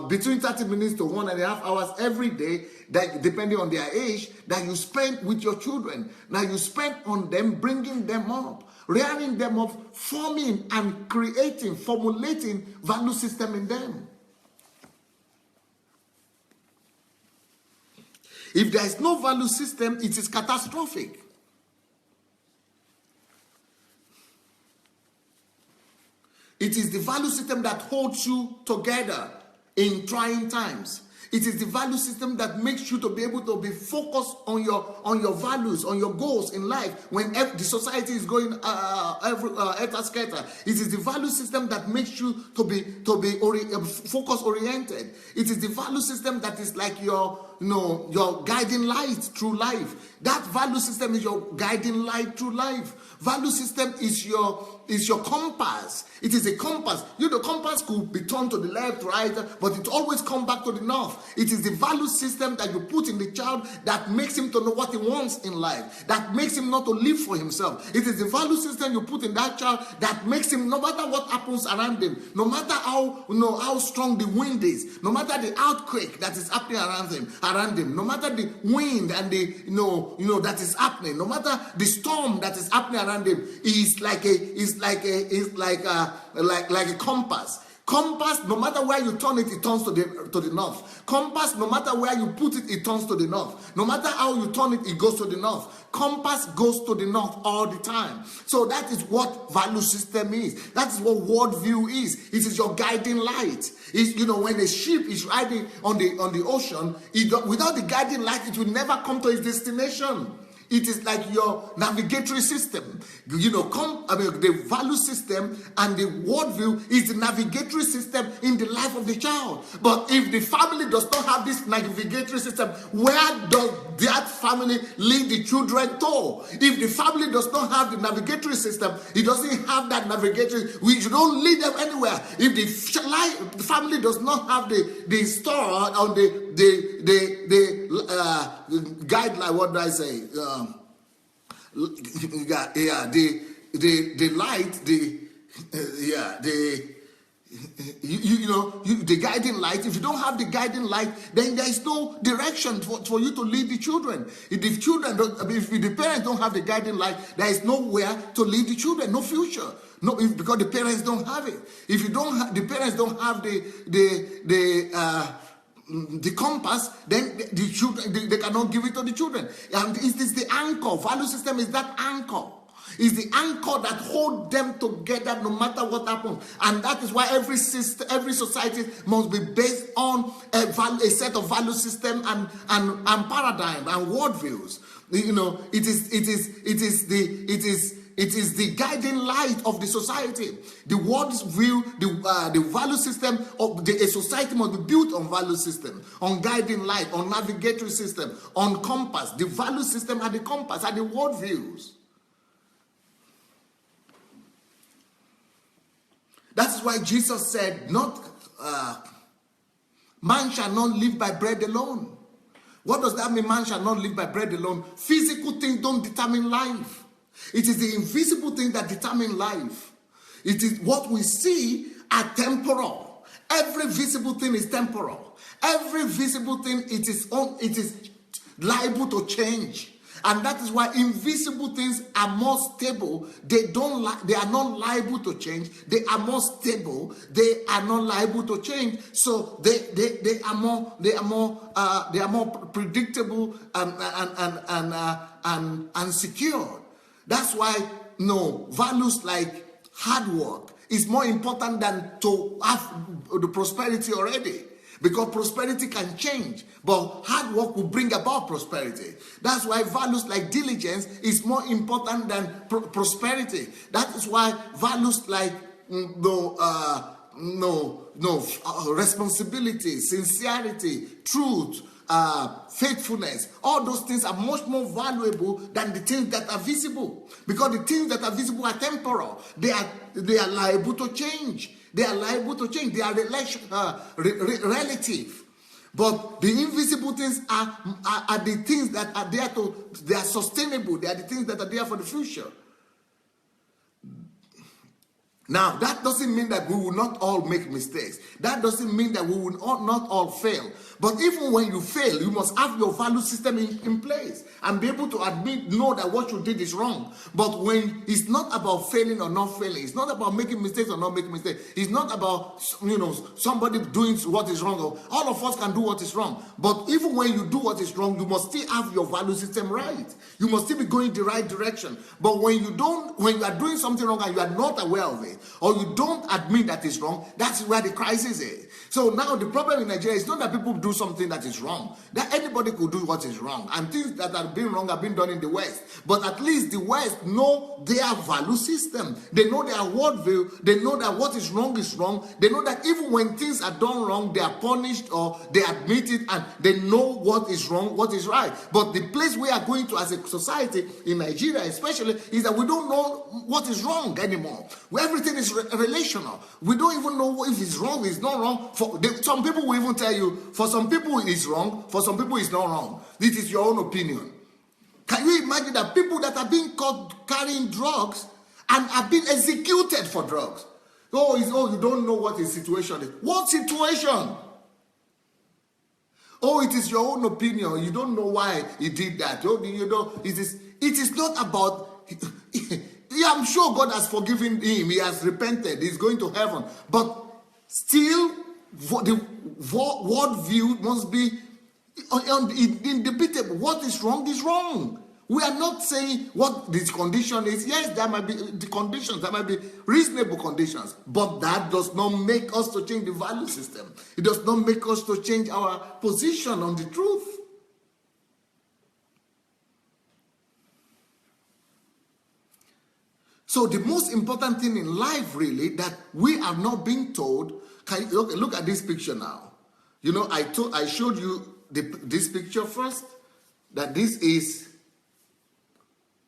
between 30 minutes to 1.5 hours every day, that depending on their age, that you spend with your children. Now you spend on them, bringing them up, rearing them up, forming and creating, formulating value system in them. If there is no value system, it is catastrophic. It is the value system that holds you together in trying times. It is the value system that makes you to be able to be focused on your values, on your goals in life when the society is going scatter. It is the value system that makes you to be focus oriented. It is the value system that is like your guiding light through life. That value system is your guiding light through life. Value system is your compass. It is a compass. The compass could be turned to the left, right, but it always comes back to the north. It is the value system that you put in the child that makes him to know what he wants in life, that makes him not to live for himself. It is the value system you put in that child that makes him, no matter what happens around him, no matter how strong the wind is, no matter the earthquake that is happening around him, no matter the wind and the that is happening, no matter the storm that is happening around him, is like a compass. Compass, no matter where you turn it, it turns to the north. Compass, no matter where you put it, it turns to the north. No matter how you turn it, it goes to the north. Compass goes to the north all the time. So that is what value system is. That is what worldview is. It is your guiding light. It's, when a ship is riding on the ocean, without the guiding light, it will never come to its destination. It is like your navigatory system. The value system and the worldview is the navigatory system in the life of the child. But if the family does not have this navigatory system, where does that family lead the children to? If the family does not have the navigatory system, it doesn't have that navigatory, you don't lead them anywhere. If the family does not have the store on the guideline, what do I say? The light, the guiding light. If you don't have the guiding light, then there is no direction for you to lead the children. If the parents don't have the guiding light, there is nowhere to lead the children, no future. No, because the parents don't have it. If you don't have, the parents don't have the compass, then the children, they cannot give it to the children. And it is the anchor. Value system is that anchor. Is the anchor that hold them together no matter what happens. And that is why every society must be based on a set of value system and paradigm and worldviews. It is the guiding light of the society. The world's view, the value system of a society must be built on value system, on guiding light, on navigatory system, on compass. The value system and the compass are the worldviews. That is why Jesus said, man shall not live by bread alone. What does that mean, man shall not live by bread alone? Physical things don't determine life. It is the invisible thing that determine life. It is what we see are temporal. Every visible thing is temporal. Every visible thing, it is liable to change. And that is why invisible things are more stable. They are not liable to change. They are more stable. They are not liable to change. So they are more predictable and secure. That's why values like hard work is more important than to have the prosperity already. Because prosperity can change, but hard work will bring about prosperity. That's why values like diligence is more important than prosperity. That is why values like responsibility, sincerity, truth, faithfulness, all those things are much more valuable than the things that are visible. Because the things that are visible are temporal. They are liable to change. They are liable to change. They are relative. But the invisible things are the things that are there they are sustainable. They are the things that are there for the future. Now, that doesn't mean that we will not all make mistakes. That doesn't mean that we will not all fail. But even when you fail, you must have your value system in place and be able to know that what you did is wrong. But when it's not about failing or not failing, it's not about making mistakes or not making mistakes. It's not about somebody doing what is wrong. All of us can do what is wrong. But even when you do what is wrong, you must still have your value system right. You must still be going the right direction. But when you are doing something wrong and you are not aware of it, or you don't admit that it's wrong, that's where the crisis is. So now the problem in Nigeria is not that people do something that is wrong. That anybody could do what is wrong. And things that have been wrong have been done in the West. But at least the West know their value system. They know their worldview. They know that what is wrong is wrong. They know that even when things are done wrong, they are punished or they admit it and they know what is wrong, what is right. But the place we are going to as a society, in Nigeria especially, is that we don't know what is wrong anymore. Where everything is relational. We don't even know if it's wrong, it's not wrong. Some people will even tell you, for some people it's wrong, for some people it's not wrong. This is your own opinion. Can you imagine that people that are being caught carrying drugs and are being executed for drugs? You don't know what his situation is. What situation? It is your own opinion. You don't know why he did that. It is not about... Yeah, I'm sure God has forgiven him. He has repented. He's going to heaven. But still, the worldview must be indebatable. What is wrong is wrong. We are not saying what this condition is. Yes, there might be the conditions. There might be reasonable conditions. But that does not make us to change the value system. It does not make us to change our position on the truth. So the most important thing in life, really, that we are not being told. Look at this picture now. I showed you this picture first. That this is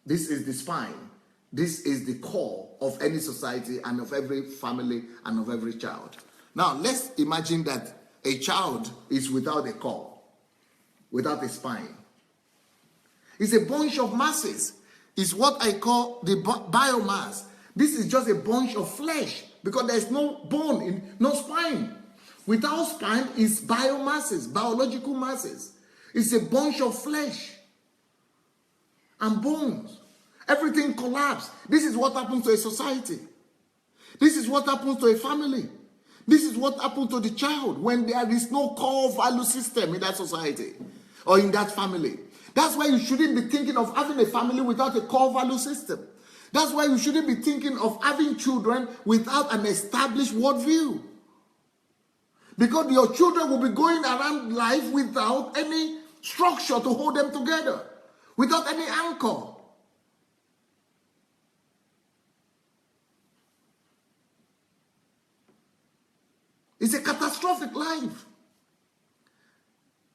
the spine. This is the core of any society and of every family and of every child. Now let's imagine that a child is without a core, without a spine. It's a bunch of masses. It's what I call the biomass. This is just a bunch of flesh because there's no bone, no spine. Without spine is biomasses, biological masses. It's a bunch of flesh and bones. Everything collapses. This is what happens to a society. This is what happens to a family. This is what happens to the child when there is no core value system in that society or in that family. That's why you shouldn't be thinking of having a family without a core value system. That's why you shouldn't be thinking of having children without an established worldview. Because your children will be going around life without any structure to hold them together, without any anchor. It's a catastrophic life.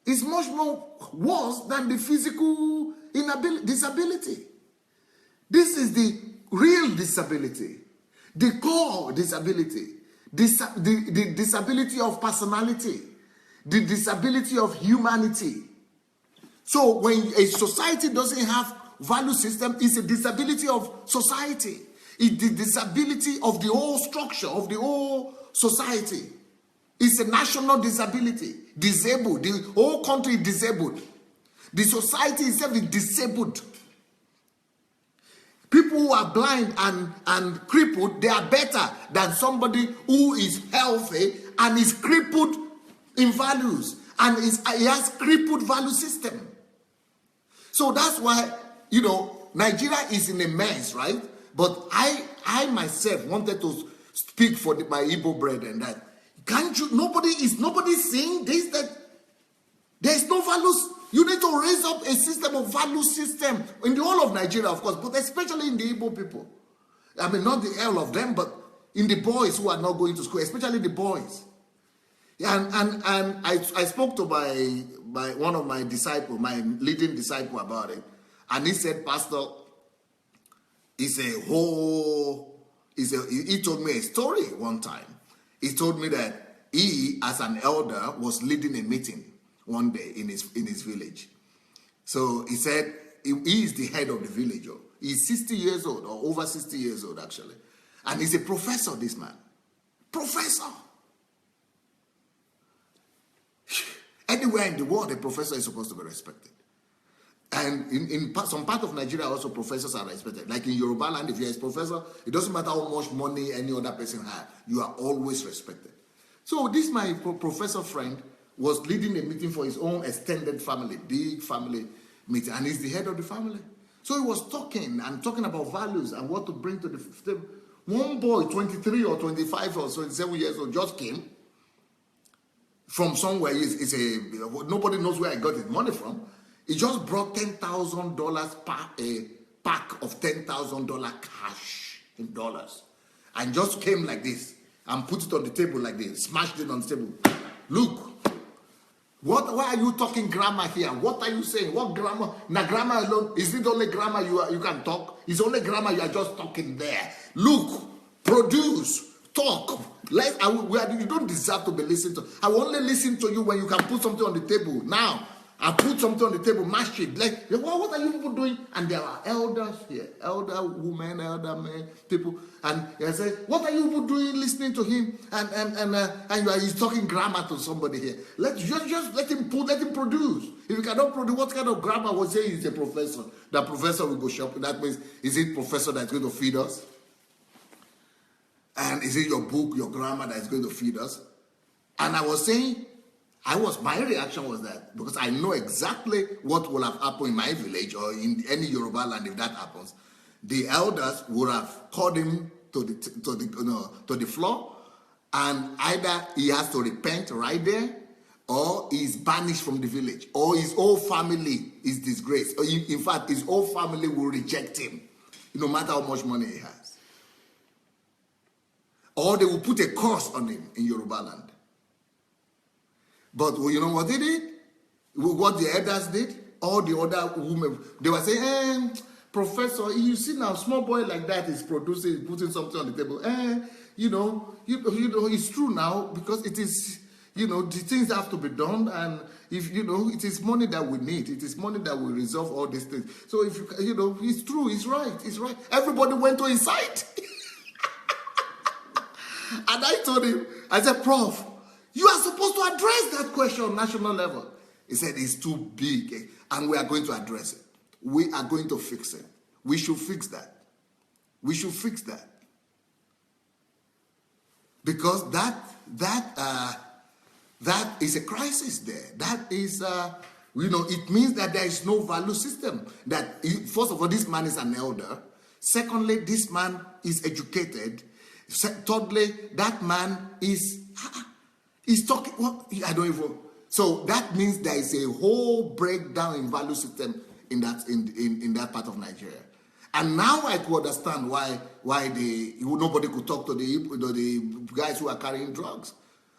It's much more worse than the physical disability. This is the real disability, the core disability, the disability of personality, the disability of humanity. So when a society doesn't have value system, it's a disability of society. It's the disability of the whole structure, of the whole society. It's a national disability. Disabled. The whole country is disabled. The society itself is disabled. People who are blind and crippled, they are better than somebody who is healthy and is crippled in values and he has crippled value system. So that's why, Nigeria is in a mess, right? But I myself wanted to speak for my Igbo brethren that nobody's saying this, that there's no values. You need to raise up a system of value system in the whole of Nigeria, of course, but especially in the Igbo people. I mean, not the all of them, but in the boys who are not going to school, especially the boys. And I spoke to one of my disciples, my leading disciple, about it, and he said, Pastor, he told me a story one time. He told me that he, as an elder, was leading a meeting one day in his village. So he said he is the head of the village. He's 60 years old, or over 60 years old actually. And he's a professor, this man. Professor. Anywhere in the world, a professor is supposed to be respected. And in some part of Nigeria also, professors are respected. Like in Yoruba land, if you're a professor, it doesn't matter how much money any other person has, you are always respected. So this my professor friend was leading a meeting for his own extended family, big family meeting, and he's the head of the family. So he was talking about values and what to bring to the system. One boy, 23 or 25 or 27 years old, just came from somewhere. Nobody knows where he got his money from. He just brought $10,000 per a pack of $10,000 cash in dollars, and just came like this and put it on the table like this, smashed it on the table. Look. Why are you talking grammar here? What are you saying? What grammar? Now grammar alone, is it only grammar you can talk? It's only grammar you are just talking there. Look, produce, talk. You don't deserve to be listened to. I will only listen to you when you can put something on the table. Now, I put something on the table, mash it. Like, what are you people doing? And there are elders here, elder women, elder men, people. And I say, what are you people doing listening to him? And he's talking grammar to somebody here. Just let him produce. If you cannot produce, what kind of grammar will say he's a professor? That professor will go shopping. That means, is it professor that's going to feed us? And is it your book, your grammar that is going to feed us? And I was saying, my reaction was that, because I know exactly what will have happened in my village or in any Yoruba land if that happens, the elders would have called him to the floor, and either he has to repent right there, or he's banished from the village, or his whole family is disgraced. Or in fact, his whole family will reject him, no matter how much money he has. Or they will put a curse on him in Yoruba land. But you know what they did? What the elders did? All the other women, they were saying, Professor, you see now, small boy like that is producing, putting something on the table. It's true now, because it is, the things have to be done, and if, it is money that we need. It is money that will resolve all these things. So if, it's true, it's right. Everybody went to his side. And I told him, I said, Prof, you are supposed to address that question on national level. He said, it's too big, and we are going to address it. We are going to fix it. We should fix that. We should fix that. Because that is a crisis there. That is, it means that there is no value system. That, first of all, this man is an elder. Secondly, this man is educated. Thirdly, that man is talking. Well, I don't even. So that means there is a whole breakdown in value system in that part of Nigeria. And now I could understand why nobody could talk to the guys who are carrying drugs,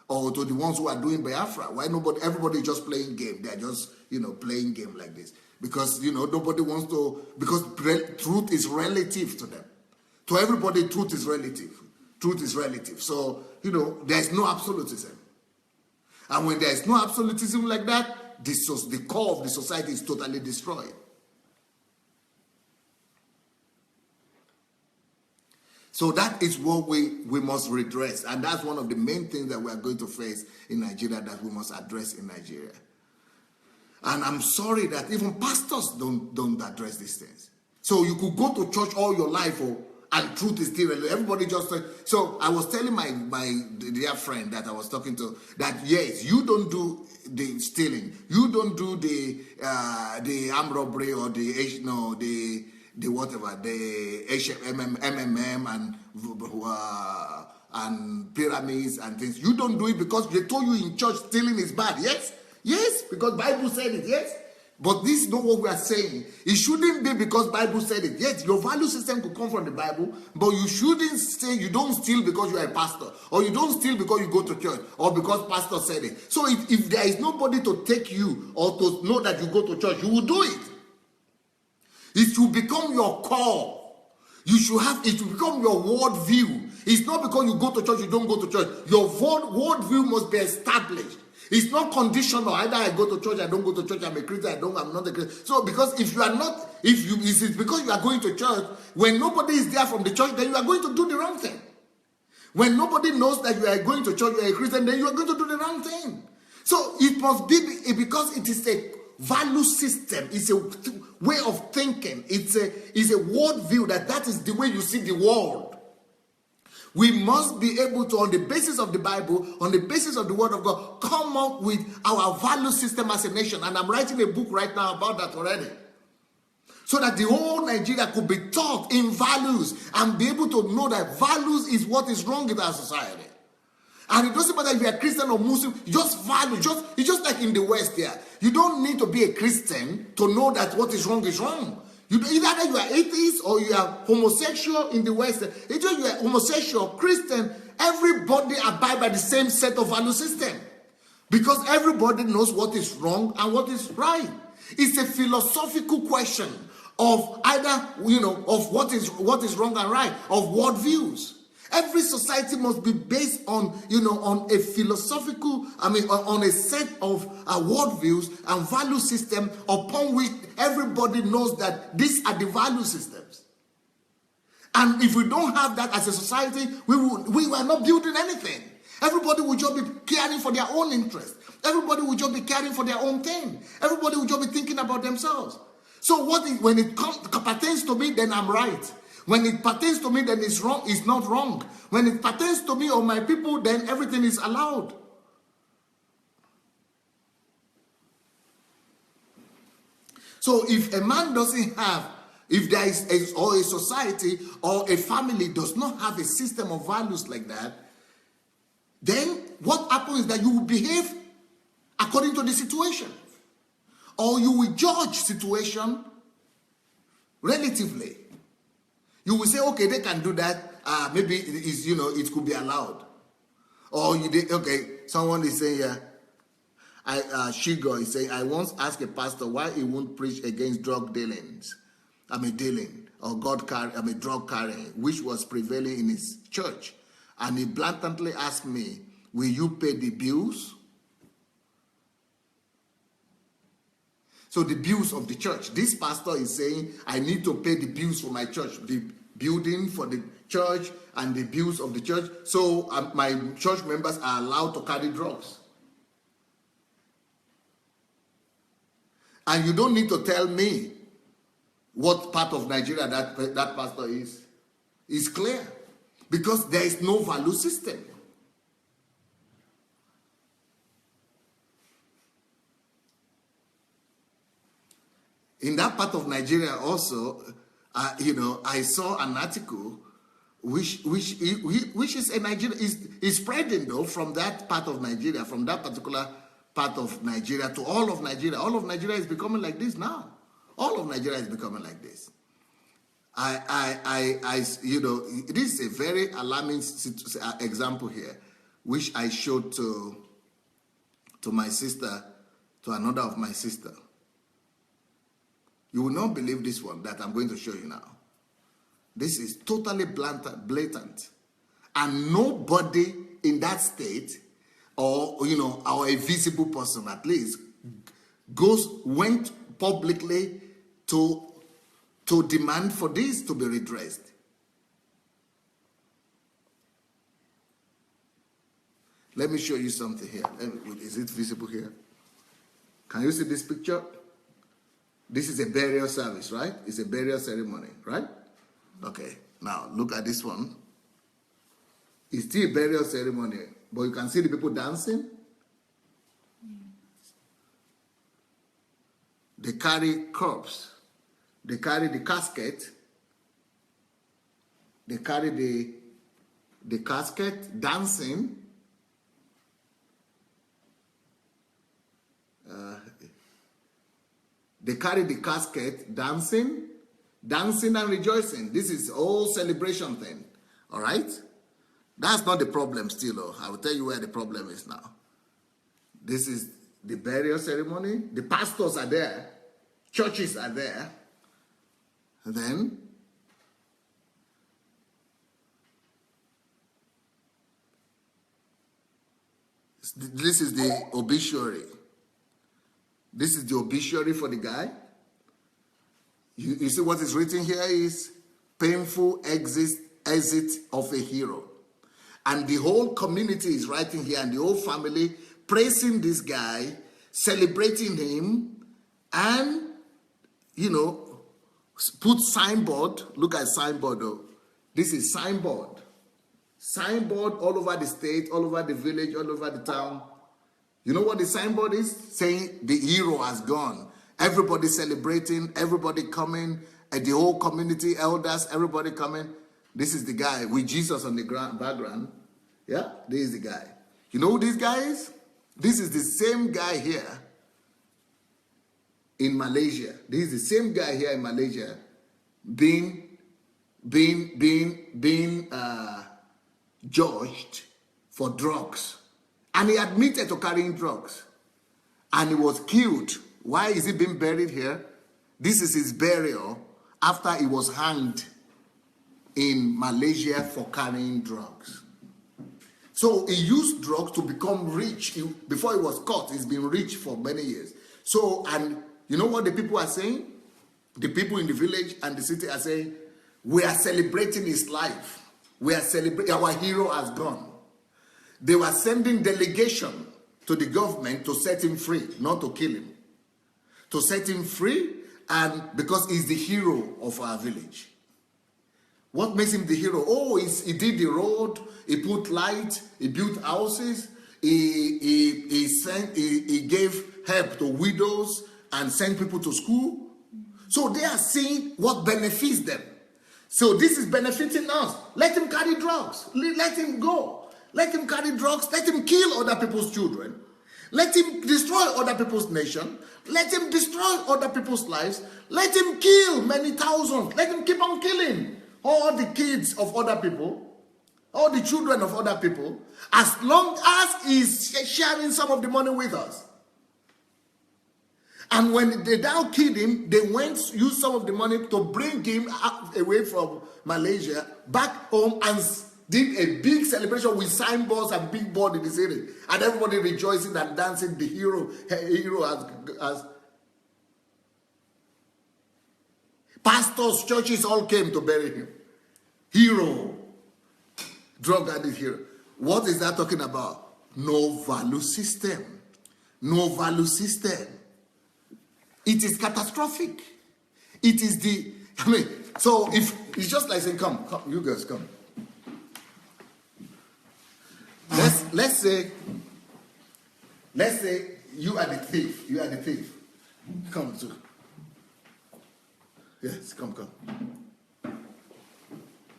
or to the ones who are doing Biafra. Why everybody is just playing game. They are just playing game like this because nobody wants to, because truth is relative to them. To everybody, truth is relative. Truth is relative. So there is no absolutism. And when there is no absolutism like that, the core of the society is totally destroyed. So that is what we must redress. And that's one of the main things that we are going to face in Nigeria, that we must address in Nigeria. And I'm sorry that even pastors don't address these things. So you could go to church all your life, and truth is still relevant. Everybody just said. So I was telling my dear friend that I was talking to that, yes, you don't do the stealing. You don't do the armed robbery or the whatever, the MMM and pyramids and things. You don't do it because they told you in church stealing is bad. Yes, because Bible said it. Yes, but this is not what we are saying. It shouldn't be because Bible said it. Yes, your value system could come from the Bible, but you shouldn't say you don't steal because you are a pastor, or you don't steal because you go to church, or because pastor said it. So if there is nobody to take you or to know that you go to church, you will do it. It should become your core. It should become your worldview. It's not because you go to church, you don't go to church. Your worldview must be established. It's not conditional. Either I go to church, I don't go to church, I'm a Christian, I'm not a Christian. So because if you are not, it's because you are going to church, when nobody is there from the church, then you are going to do the wrong thing. When nobody knows that you are going to church, you are a Christian, then you are going to do the wrong thing. So it must be because it is a value system, it's a way of thinking, it's a worldview that is the way you see the world. We must be able to, on the basis of the Bible, on the basis of the Word of God, come up with our value system as a nation. And I'm writing a book right now about that already. So that the whole Nigeria could be taught in values and be able to know that values is what is wrong in our society. And it doesn't matter if you're a Christian or Muslim, just value. It's just like in the West here. You don't need to be a Christian to know that what is wrong is wrong. Either you are atheist or you are homosexual in the West. Either you are homosexual, Christian, everybody abide by the same set of value system. Because everybody knows what is wrong and what is right. It's a philosophical question of either, of what is wrong and right, of worldviews. Every society must be based on, on a philosophical, on a set of worldviews and value system upon which everybody knows that these are the value systems. And if we don't have that as a society, we are not building anything. Everybody will just be caring for their own interest. Everybody will just be caring for their own thing. Everybody will just be thinking about themselves. So when it pertains to me, then I'm right. When it pertains to me, then it's wrong. It's not wrong. When it pertains to me or my people, then everything is allowed. So if a man doesn't have, if there is or a society or a family does not have a system of values like that, then what happens is that you will behave according to the situation, or you will judge situation relatively. You will say, okay, they can do that. Maybe it could be allowed. Or someone is saying, Shigo is saying, I once asked a pastor why he won't preach against drug dealing, or drug carrying, which was prevailing in his church. And he blatantly asked me, will you pay the bills? So the bills of the church. This pastor is saying, I need to pay the bills for my church, the building, for the church and the bills of the church. So my church members are allowed to carry drugs. And you don't need to tell me what part of Nigeria that pastor is. It's clear. Because there is no value system. In that part of Nigeria also, I saw an article which is a Nigeria is spreading though from that part of Nigeria, from that particular part of Nigeria to all of Nigeria. All of Nigeria is becoming like this now. All of Nigeria is becoming like this. This is a very alarming example here, which I showed to my sister, to another of my sister. You will not believe this one that I'm going to show you now. This is totally blatant. And nobody in that state, or a visible person at least, went publicly to demand for this to be redressed. Let me show you something here. Is it visible here? Can you see this picture? This is a burial service, right? It's a burial ceremony, right? Okay, now look at this one. It's still a burial ceremony, but you can see the people dancing. They carry corpse. They carry the casket. They carry the casket, dancing. They carry the casket, dancing and rejoicing. This is all celebration thing, all right? That's not the problem still, though. I will tell you where the problem is now. This is the burial ceremony. The pastors are there. Churches are there. And then this is the obituary. This is the obituary for the guy. You see what is written here is painful exit of a hero. And the whole community is writing here, and the whole family praising this guy, celebrating him, and, put signboard. Look at signboard, though. This is signboard. Signboard all over the state, all over the village, all over the town. You know what the signboard is? Saying the hero has gone. Everybody celebrating, everybody coming, and the whole community, elders, everybody coming. This is the guy with Jesus on the background. Yeah, this is the guy. You know who this guy is? This is the same guy here in Malaysia. This is the same guy here in Malaysia being judged for drugs. And he admitted to carrying drugs. And he was killed. Why is he being buried here? This is his burial after he was hanged in Malaysia for carrying drugs. So he used drugs to become rich. Before he was caught, he's been rich for many years. So, and you know what the people are saying? The people in the village and the city are saying, we are celebrating his life. We are celebrating, our hero has gone. They were sending delegation to the government to set him free, not to kill him. To set him free, and because he's the hero of our village. What makes him the hero? Oh, he did the road, he put light, he built houses, he gave help to widows and sent people to school. So they are seeing what benefits them. So this is benefiting us. Let him carry drugs. Let him go. Let him carry drugs. Let him kill other people's children. Let him destroy other people's nation. Let him destroy other people's lives. Let him kill many thousands. Let him keep on killing all the kids of other people, all the children of other people, as long as he's sharing some of the money with us. And when they now killed him, they used some of the money to bring him away from Malaysia, back home, and did a big celebration with signboards and big board in the city. And everybody rejoicing and dancing. The hero has pastors, churches all came to bury him. hero. Drug addict hero. What is that talking about? No value system. No value system. It is catastrophic. It is so if it's just like saying, come, you guys come. Let's say you are the thief. You are the thief. Come too. Yes, come.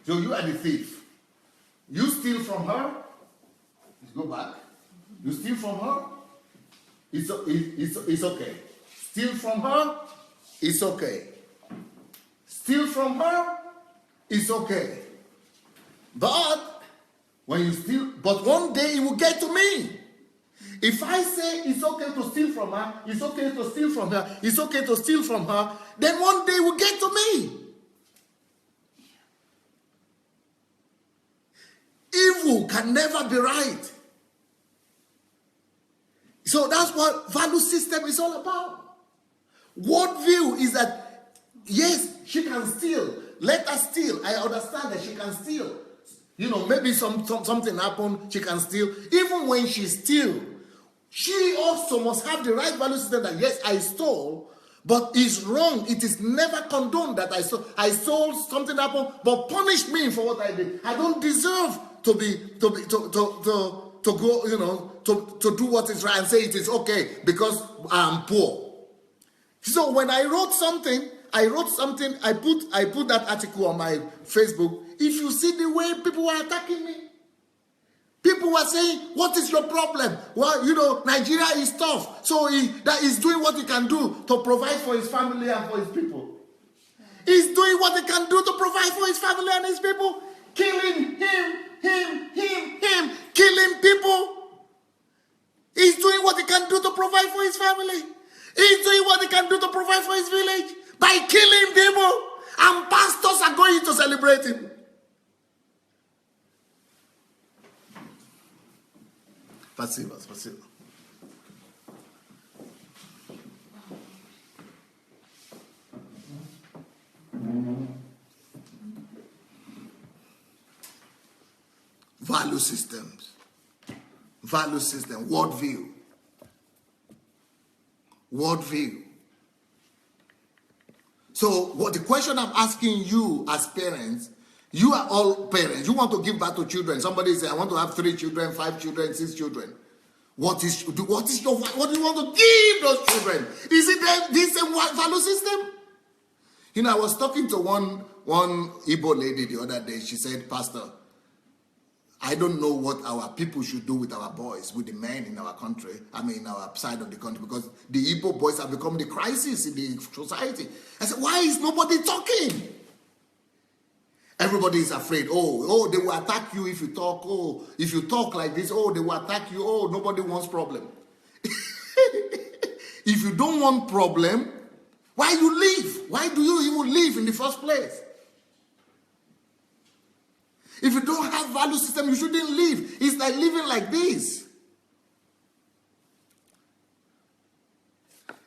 So you are the thief. You steal from her. Let's go back. You steal from her. It's okay. Steal from her. It's okay. Steal from her. It's okay. But when you steal, but one day it will get to me. If I say it's okay to steal from her, it's okay to steal from her, it's okay to steal from her, then one day it will get to me. Evil can never be right. So that's what value system is all about. Worldview is that, yes, she can steal. Let her steal. I understand that she can steal. You know, maybe something happened, she can steal. Even when she steals, she also must have the right value system that, yes, I stole, but it's wrong. It is never condoned that I stole. I stole, something happened, but punish me for what I did. I don't deserve to go, you know, to do what is right and say it is okay because I'm poor. So when I wrote something, I put that article on my Facebook. If you see the way people were attacking me, people were saying, what is your problem? Well, you know, Nigeria is tough. So that he's doing what he can do to provide for his family and for his people. He's doing what he can do to provide for his family and his people. Killing him, killing people. He's doing what he can do to provide for his family. He's doing what he can do to provide for his village by killing people. And pastors are going to celebrate him. Спасибо. Value systems. Value system. Worldview. So what the question I'm asking you as parents, you are all parents. You want to give birth to children. Somebody say, I want to have 3 children, 5 children, 6 children. What do you want to give those children? Is it this value system? You know, I was talking to one Igbo lady the other day. She said, Pastor, I don't know what our people should do with our boys, with the men in our country, in our side of the country, because the Igbo boys have become the crisis in the society. I said, why is nobody talking? Everybody is afraid. Oh, they will attack you if you talk. Oh, if you talk like this, oh, they will attack you. Oh, nobody wants problem. If you don't want problem, why you leave? Why do you even leave in the first place? If you don't have value system, you shouldn't live. It's like living like this.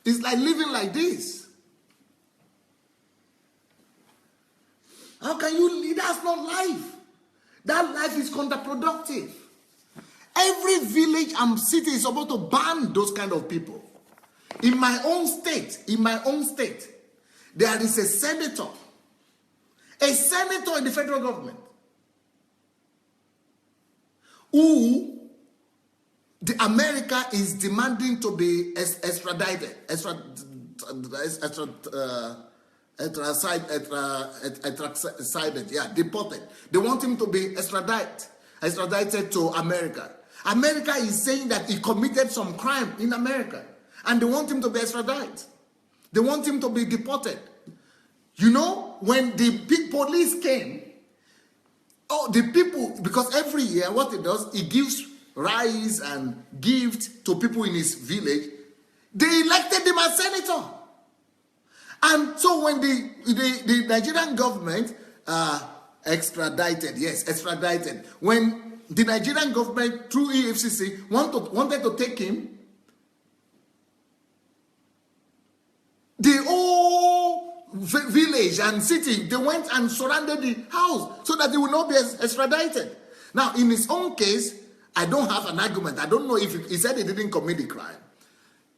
It's like living like this. How can you live? That's not life. That life is counterproductive. Every village and city is supposed to ban those kind of people. In my own state, there is a senator in the federal government, who the America is demanding to be extradited, deported. They want him to be extradited to America. America is saying that he committed some crime in America, and they want him to be extradited. They want him to be deported. You know, when the big police came, the people, because every year what it does, it gives rice and gifts to people in his village. They elected him as senator. And so when the Nigerian government extradited, when the Nigerian government through EFCC wanted to take him, the whole village and city. They went and surrounded the house so that he would not be extradited. Now, in his own case, I don't have an argument. I don't know if he said he didn't commit the crime,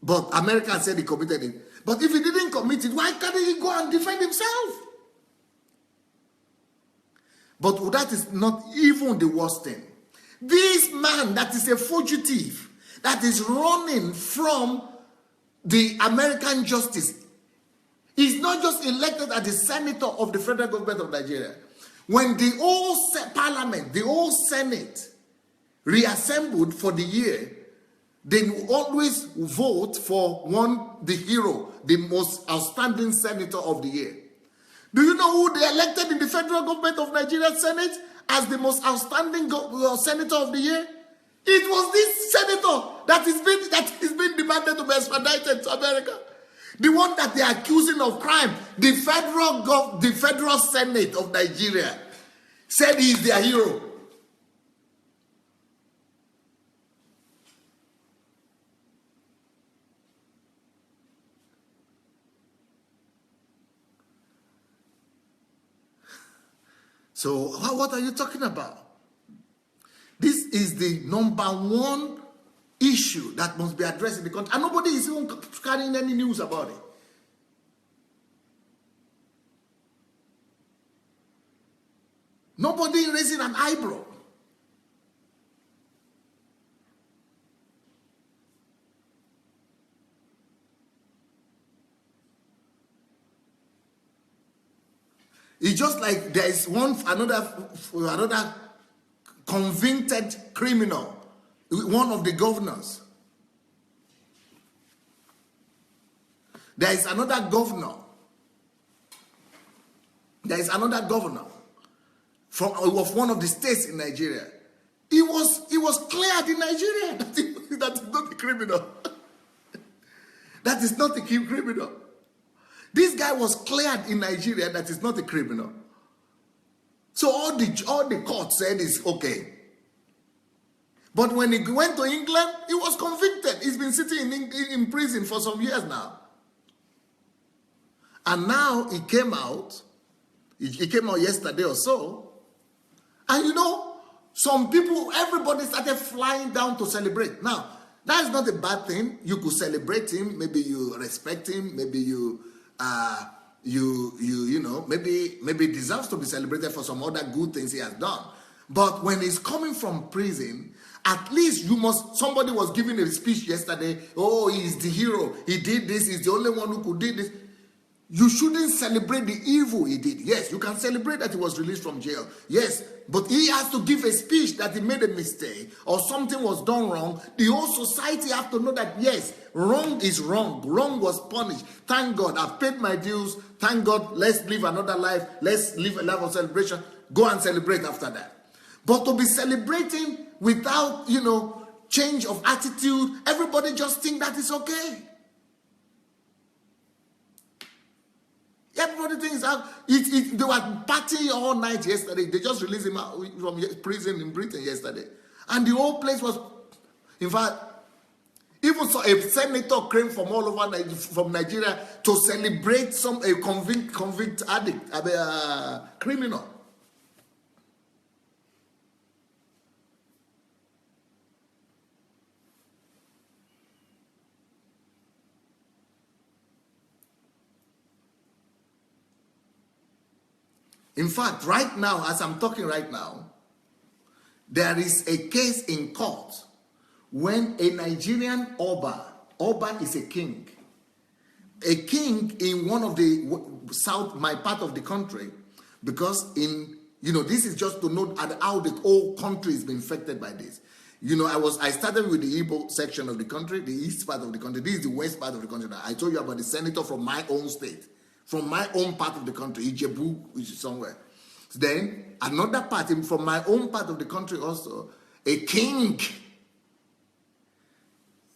but America said he committed it. But if he didn't commit it, why can't he go and defend himself? But that is not even the worst thing. This man that is a fugitive, that is running from the American justice, is not just elected as the senator of the federal government of Nigeria. When the whole parliament, the whole Senate reassembled for the year, they always vote for the hero, the most outstanding senator of the year. Do you know who they elected in the federal government of Nigeria Senate as the most outstanding senator of the year? It was this senator that is being demanded to be extradited to America. The one that they are accusing of crime. The federal Senate of Nigeria said he is their hero. So what are you talking about? This is the number one issue that must be addressed in the country. And nobody is even carrying any news about it. Nobody raising an eyebrow. It's just like there is another convicted criminal, one of the governors. There is another governor. There is another governor of one of the states in Nigeria. It was cleared in Nigeria that is not a criminal. That is not a criminal. This guy was cleared in Nigeria that is not a criminal. So all the court said is okay. But when he went to England, he was convicted. He's been sitting in prison for some years now. And now he came out. He came out yesterday or so. And you know, some people, everybody started flying down to celebrate. Now, that is not a bad thing. You could celebrate him. Maybe you respect him. Maybe you know, maybe deserves to be celebrated for some other good things he has done. But when he's coming from prison, at least somebody was giving a speech yesterday. Oh, he's the hero. He did this. He's the only one who could do this. You shouldn't celebrate the evil he did. Yes, you can celebrate that he was released from jail. Yes, but he has to give a speech that he made a mistake or something was done wrong. The whole society have to know that, yes, wrong is wrong. Wrong was punished. Thank God, I've paid my dues. Thank God, let's live another life. Let's live a life of celebration. Go and celebrate after that. But to be celebrating without, change of attitude, everybody just think that is okay. Everybody thinks they were partying all night yesterday. They just released him out from prison in Britain yesterday. And the whole place was, in fact, even so a senator came from all over from Nigeria to celebrate a convict addict, a criminal. In fact, right now, as I'm talking right now, there is a case in court when a Nigerian Oba is a king in one of the my part of the country, because this is just to note how the whole country has been affected by this. I started with the Igbo section of the country, the east part of the country. This is the west part of the country. I told you about the senator from my own state. From my own part of the country, Ijebu, which is somewhere. Then, another part, from my own part of the country also, a king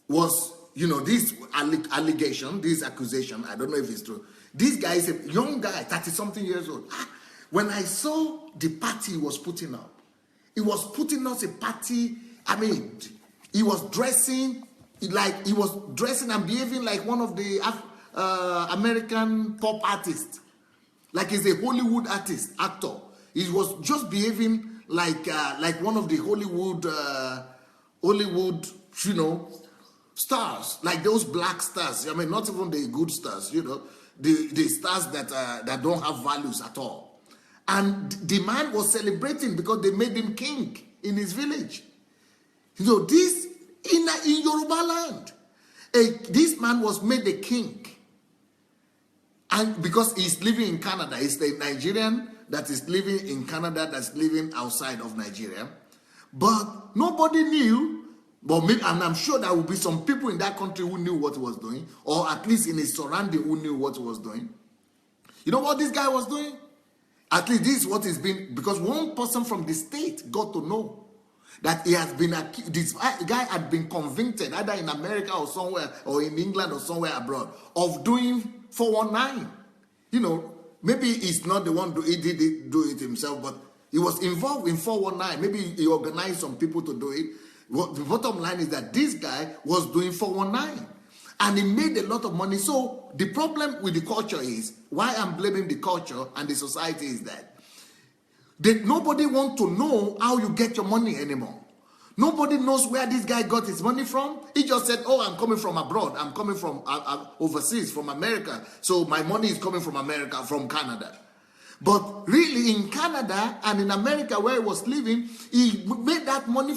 was, this allegation, this accusation, I don't know if it's true. This guy is a young guy, 30-something years old. When I saw the party he was putting up, he was putting us a party, he was dressing and behaving like one of the American pop artists. like he's a Hollywood actor. He was just behaving like one of the Hollywood, you know, stars, like those black stars. I mean, not even the good stars, you know, the stars that don't have values at all. And the man was celebrating because they made him king in his village. You know, this in Yoruba land, this man was made a king. And because he's living in Canada, he's the Nigerian that is living in Canada, that's living outside of Nigeria. But nobody knew, but maybe, and I'm sure there will be some people in that country who knew what he was doing, or at least in his surrounding who knew what he was doing. You know what this guy was doing? At least this is what he's been, because one person from the state got to know that he has been, this guy had been convicted either in America or somewhere, or in England or somewhere abroad, of doing 419. You know, maybe he's not the one he did do it himself, but he was involved in 419. Maybe he organized some people to do it. The bottom line is that this guy was doing 419. And he made a lot of money. So the problem with the culture is, why I'm blaming the culture and the society is that nobody wants to know how you get your money anymore. Nobody knows where this guy got his money from. He just said, oh, I'm coming from abroad. I'm coming from overseas, from America. So my money is coming from America, from Canada. But really, in Canada and in America, where he was living, he made that money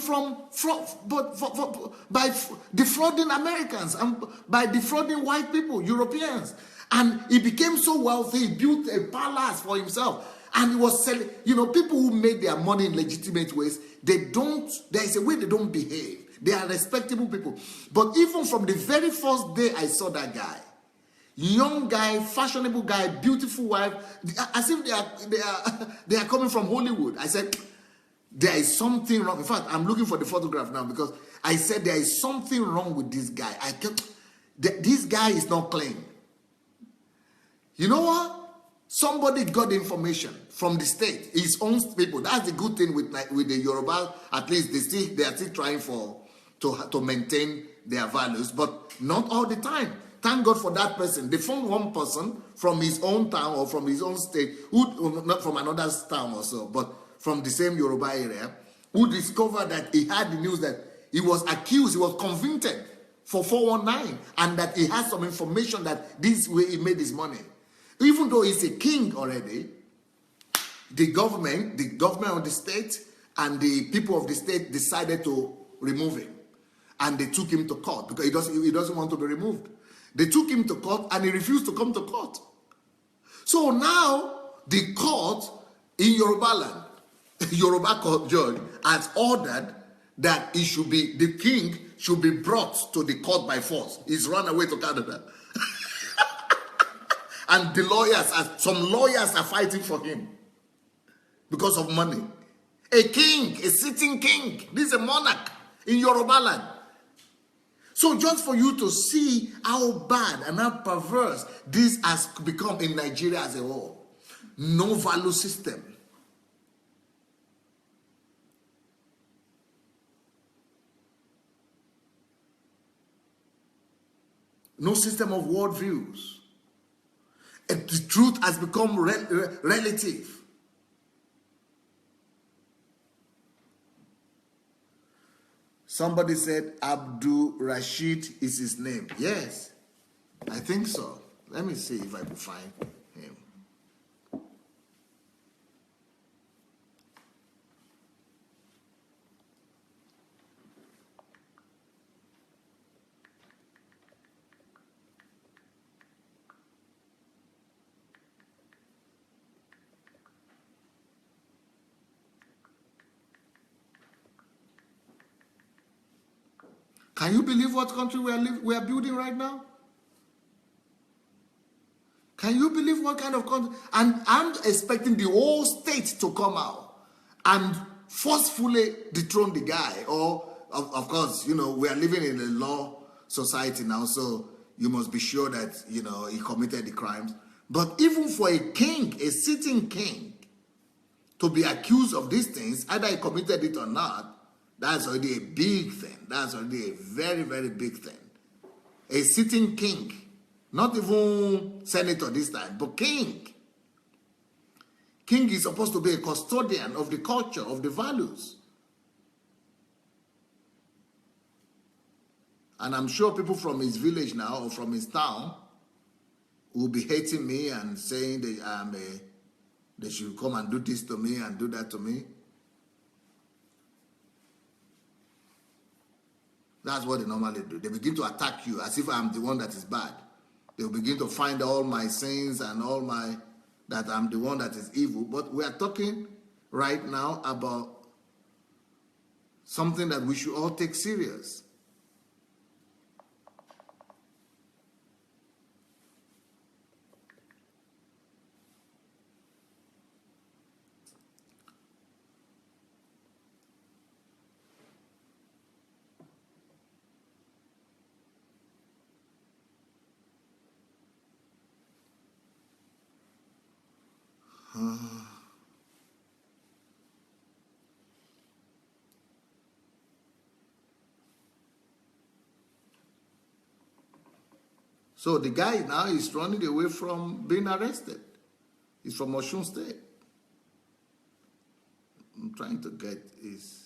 by defrauding Americans and by defrauding white people, Europeans. And he became so wealthy, he built a palace for himself. And he was selling, you know, people who made their money in legitimate ways, there is a way they don't behave. They are respectable people. But even from the very first day I saw that guy, young guy, fashionable guy, beautiful wife, as if they are coming from Hollywood. I said, there is something wrong. In fact, I'm looking for the photograph now, because I said there is something wrong with this guy. This guy is not clean. You know what? Somebody got information from the state, his own people. That's the good thing with the Yoruba. At least they are still trying to maintain their values, but not all the time. Thank God for that person. They found one person from his own town or from his own state, who not from another town or so, but from the same Yoruba area, who discovered that he had the news that he was accused, he was convicted for 419, and that he had some information that this way he made his money. Even though he's a king already, the government of the state and the people of the state decided to remove him. And they took him to court because he doesn't want to be removed. They took him to court and he refused to come to court. So now the court in Yoruba land, Yoruba court judge has ordered that the king should be brought to the court by force. He's run away to Canada. And some lawyers are fighting for him because of money. A king, a sitting king. This is a monarch in Yoruba land. So just for you to see how bad and how perverse this has become in Nigeria as a whole. No value system. No system of worldviews. And the truth has become relative. Somebody said Abdul Rashid is his name. Yes, I think so. Let me see if I can find him. Can you believe what country we are building right now? Can you believe what kind of country? And I'm expecting the whole state to come out and forcefully dethrone the guy. Or, of course, you know, we are living in a law society now, so you must be sure that, you know, he committed the crimes. But even for a king, a sitting king, to be accused of these things, either he committed it or not, that's already a big thing. That's already a very, very big thing. A sitting king, not even senator this time, but king. King is supposed to be a custodian of the culture, of the values. And I'm sure people from his village now or from his town will be hating me and saying they should come and do this to me and do that to me. That's what they normally do. They begin to attack you as if I'm the one that is bad. They'll begin to find all my sins and that I'm the one that is evil. But we are talking right now about something that we should all take serious. So the guy now is running away from being arrested. He's from Osun State. I'm trying to get his...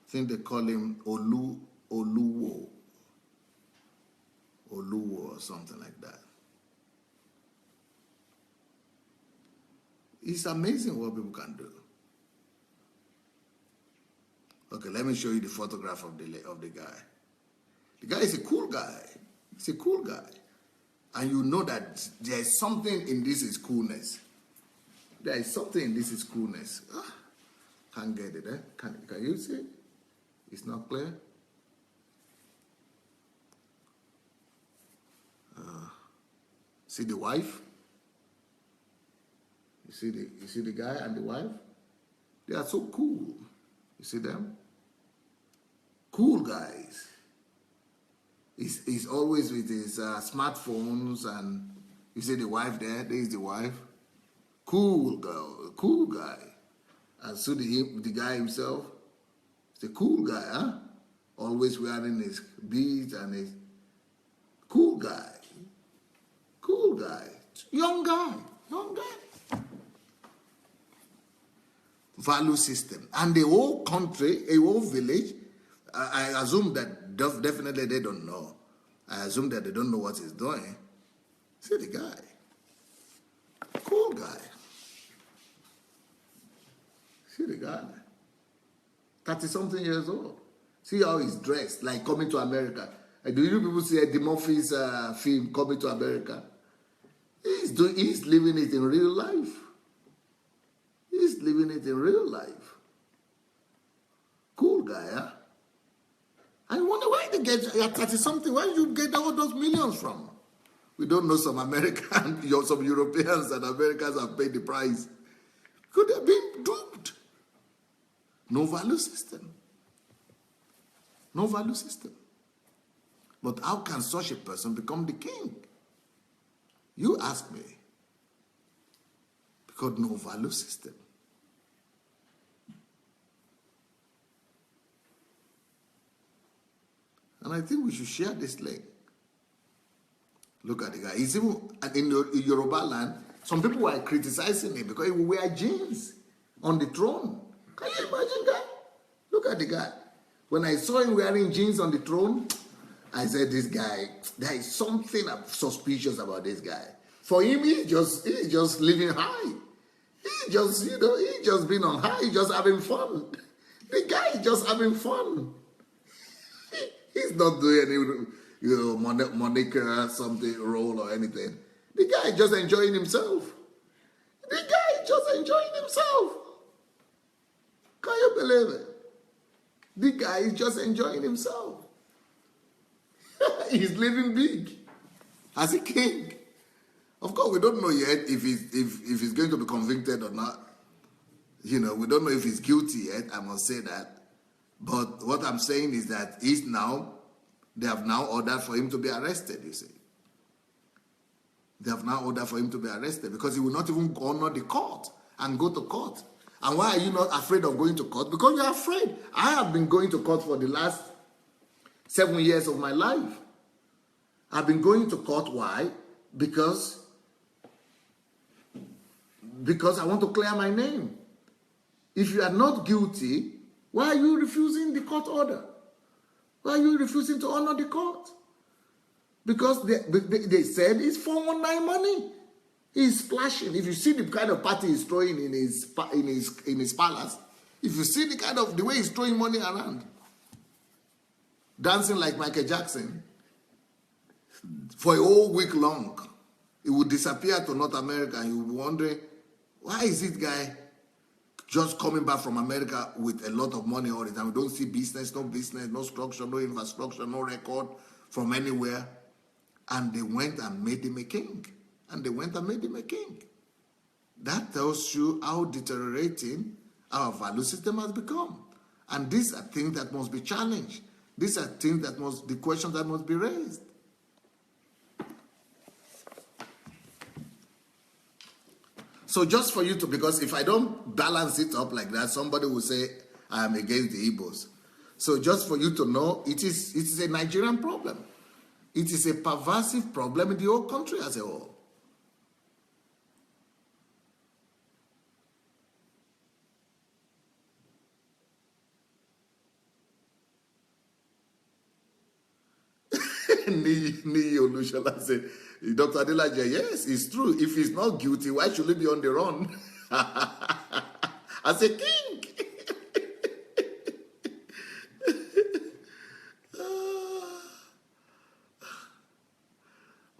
I think they call him Oluwo or something like that. It's amazing what people can do. Okay, let me show you the photograph of the guy. The guy is a cool guy. He's a cool guy. And you know that there is something in this is coolness. There is something in this is coolness. Can't get it, eh? Can you see it? It's not clear. See the wife? You see the guy and the wife? They are so cool. You see them? Cool guys. He's always with his smartphones, and you see the wife there. There is the wife. Cool girl, cool guy. And so the guy himself. He's a cool guy, huh? Always wearing his beads and his... Cool guy. Cool guy. Young guy. Value system. And the whole country, a whole village, I assume that definitely they don't know. I assume that they don't know what he's doing. See the guy. Cool guy. See the guy. 30-something years old. See how he's dressed, like Coming to America. Do you people see Eddie Murphy's film, Coming to America? He's living it in real life. He's living it in real life. Cool guy, huh? I wonder why they get at 30-something. Where did you get all those millions from? We don't know some Americans, some Europeans and Americans have paid the price. Could have been duped. No value system. No value system. But how can such a person become the king? You ask me. Because no value system. And I think we should share this link. Look at the guy. He's even in Yoruba land. Some people were criticizing him because he would wear jeans on the throne. Can you imagine that? Look at the guy. When I saw him wearing jeans on the throne, I said, this guy, there is something suspicious about this guy. For him, he's just living high. He's just being on high. He's just having fun. The guy is just having fun. He's not doing any, Monica something role or anything. The guy is just enjoying himself. The guy is just enjoying himself. Can you believe it? The guy is just enjoying himself. He's living big as a king. Of course, we don't know yet if he's going to be convicted or not. We don't know if he's guilty yet, I must say that. But what I'm saying is that they have now ordered for him to be arrested, you see. They have now ordered for him to be arrested because he will not even honor the court and go to court. And why are you not afraid of going to court? Because you're afraid. I have been going to court for the last 7 years of my life. I've been going to court. Why? Because I want to clear my name. If you are not guilty, why are you refusing the court order? Why are you refusing to honor the court? Because they said it's 419 money. He's splashing. If you see the kind of party he's throwing in his palace, if you see the way he's throwing money around, dancing like Michael Jackson, for a whole week long, he would disappear to North America and you would be wondering, why is this guy just coming back from America with a lot of money all the time? We don't see business, no structure, no infrastructure, no record from anywhere. And they went and made him a king. That tells you how deteriorating our value system has become. And these are things that must be challenged. These are things the questions that must be raised. So just for you to, because if I don't balance it up like that, somebody will say I am against the Igbos. So just for you to know, it is a Nigerian problem. It is a pervasive problem in the whole country as a whole. Niyi Olushola said, Dr. Adelaja, yes, it's true. If he's not guilty, why should he be on the run? As a king.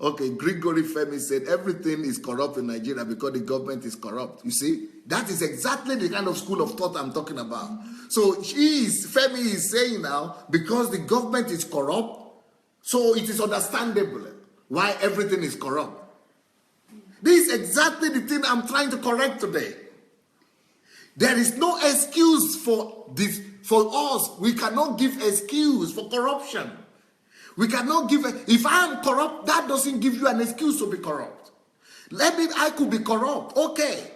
Okay, Grigory Femi said, everything is corrupt in Nigeria because the government is corrupt. You see, that is exactly the kind of school of thought I'm talking about. So Femi is saying now, because the government is corrupt, so it is understandable why everything is corrupt. This is exactly the thing I'm trying to correct today. There is no excuse for this. For us, we cannot give excuse for corruption. We cannot give, if I am corrupt, that doesn't give you an excuse to be corrupt. I could be corrupt, okay.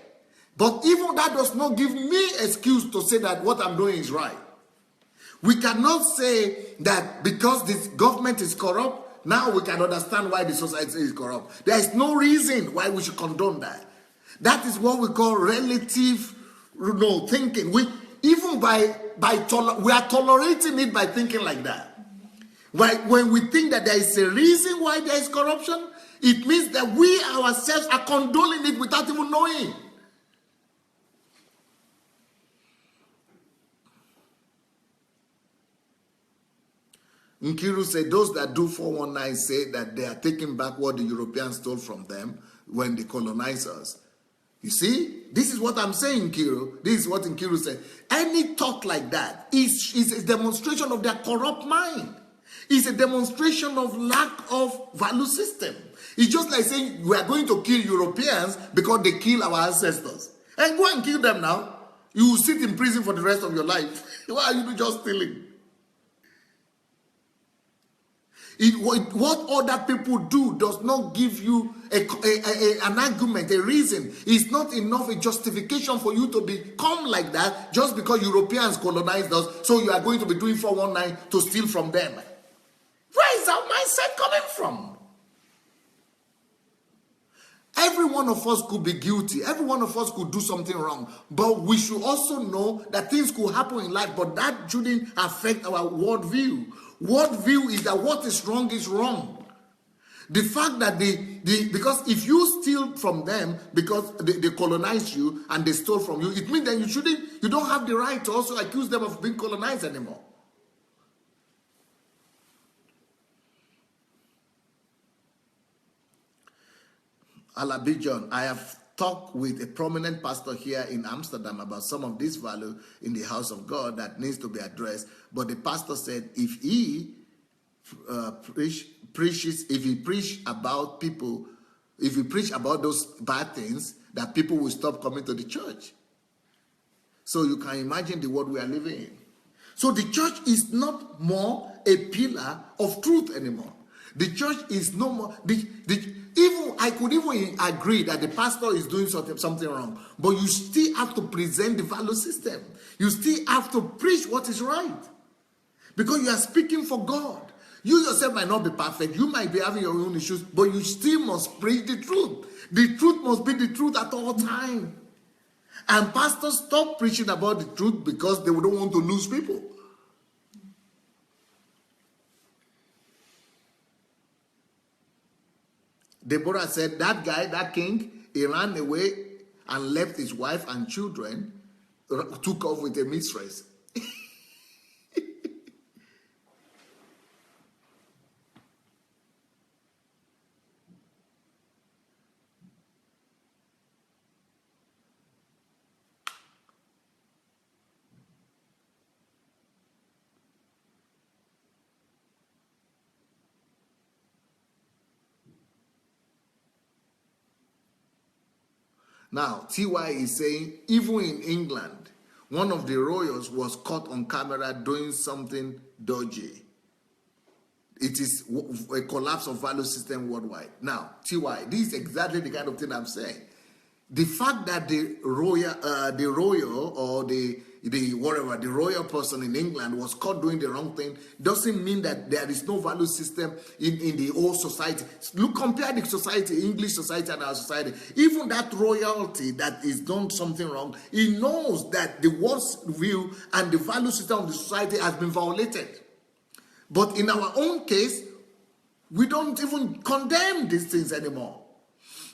But even that does not give me excuse to say that what I'm doing is right. We cannot say that because this government is corrupt, now we can understand why the society is corrupt. There is no reason why we should condone that. That is what we call relative thinking. We are tolerating it by thinking like that. When we think that there is a reason why there is corruption, it means that we ourselves are condoning it without even knowing. Nkiru said those that do 419 say that they are taking back what the Europeans stole from them when they colonized us. You see, this is what I'm saying, Nkiru. This is what Nkiru said. Any talk like that is a demonstration of their corrupt mind. It's a demonstration of lack of value system. It's just like saying we are going to kill Europeans because they kill our ancestors. And go and kill them now. You will sit in prison for the rest of your life. Why are you just stealing? What other people do does not give you an argument, a reason. It's not enough a justification for you to become like that just because Europeans colonized us, so you are going to be doing 419 to steal from them. Where is our mindset coming from? Every one of us could be guilty. Every one of us could do something wrong. But we should also know that things could happen in life, but that shouldn't affect our worldview. Worldview is that what is wrong is wrong. The fact that because if you steal from them because they colonized you and they stole from you, it means that you don't have the right to also accuse them of being colonized anymore. Alabijan, I have talked with a prominent pastor here in Amsterdam about some of this value in the house of God that needs to be addressed. But the pastor said if he preach about those bad things, that people will stop coming to the church. So you can imagine the world we are living in. So the church is not more a pillar of truth anymore. The church is no more. Even I could even agree that the pastor is doing something wrong, but you still have to present the value system. You still have to preach what is right, because you are speaking for God. You yourself might not be perfect. You might be having your own issues, but you still must preach the truth. The truth must be the truth at all times. And pastors stop preaching about the truth because they don't want to lose people. Deborah said that guy, that king, he ran away and left his wife and children, took off with a mistress. Now, TY is saying, even in England, one of the royals was caught on camera doing something dodgy. It is a collapse of value system worldwide. Now, TY, this is exactly the kind of thing I'm saying. The fact that the royal or the royal person in England was caught doing the wrong thing doesn't mean that there is no value system in the whole society. Look, compare the society, English society and our society. Even that royalty that is done something wrong, he knows that the world's view and the value system of the society has been violated. But in our own case, we don't even condemn these things anymore.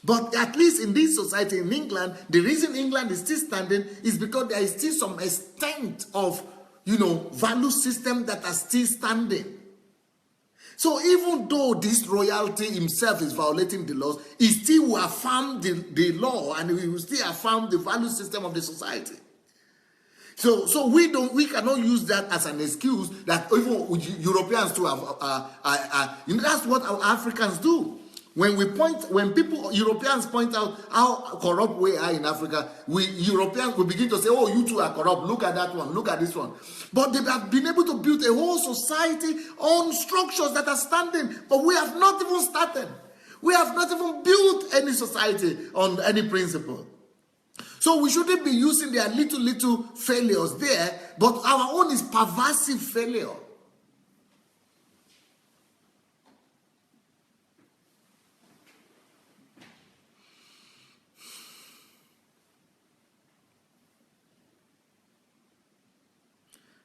But at least in this society in England, the reason England is still standing is because there is still some extent of, value system that are still standing. So even though this royalty himself is violating the laws, he still will affirm the law, and he will still affirm the value system of the society. So we cannot use that as an excuse that even Europeans too have. That's what our Africans do. When Europeans point out how corrupt we are in Africa, Europeans will begin to say, oh, you two are corrupt, look at that one, look at this one. But they have been able to build a whole society on structures that are standing, but we have not even started. We have not even built any society on any principle. So we shouldn't be using their little failures there, but our own is pervasive failure.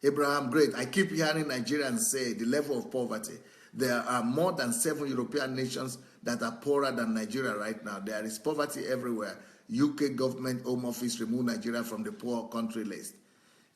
Abraham, great. I keep hearing Nigerians say the level of poverty. There are more than 7 European nations that are poorer than Nigeria right now. There is poverty everywhere. UK government home office remove Nigeria from the poor country list.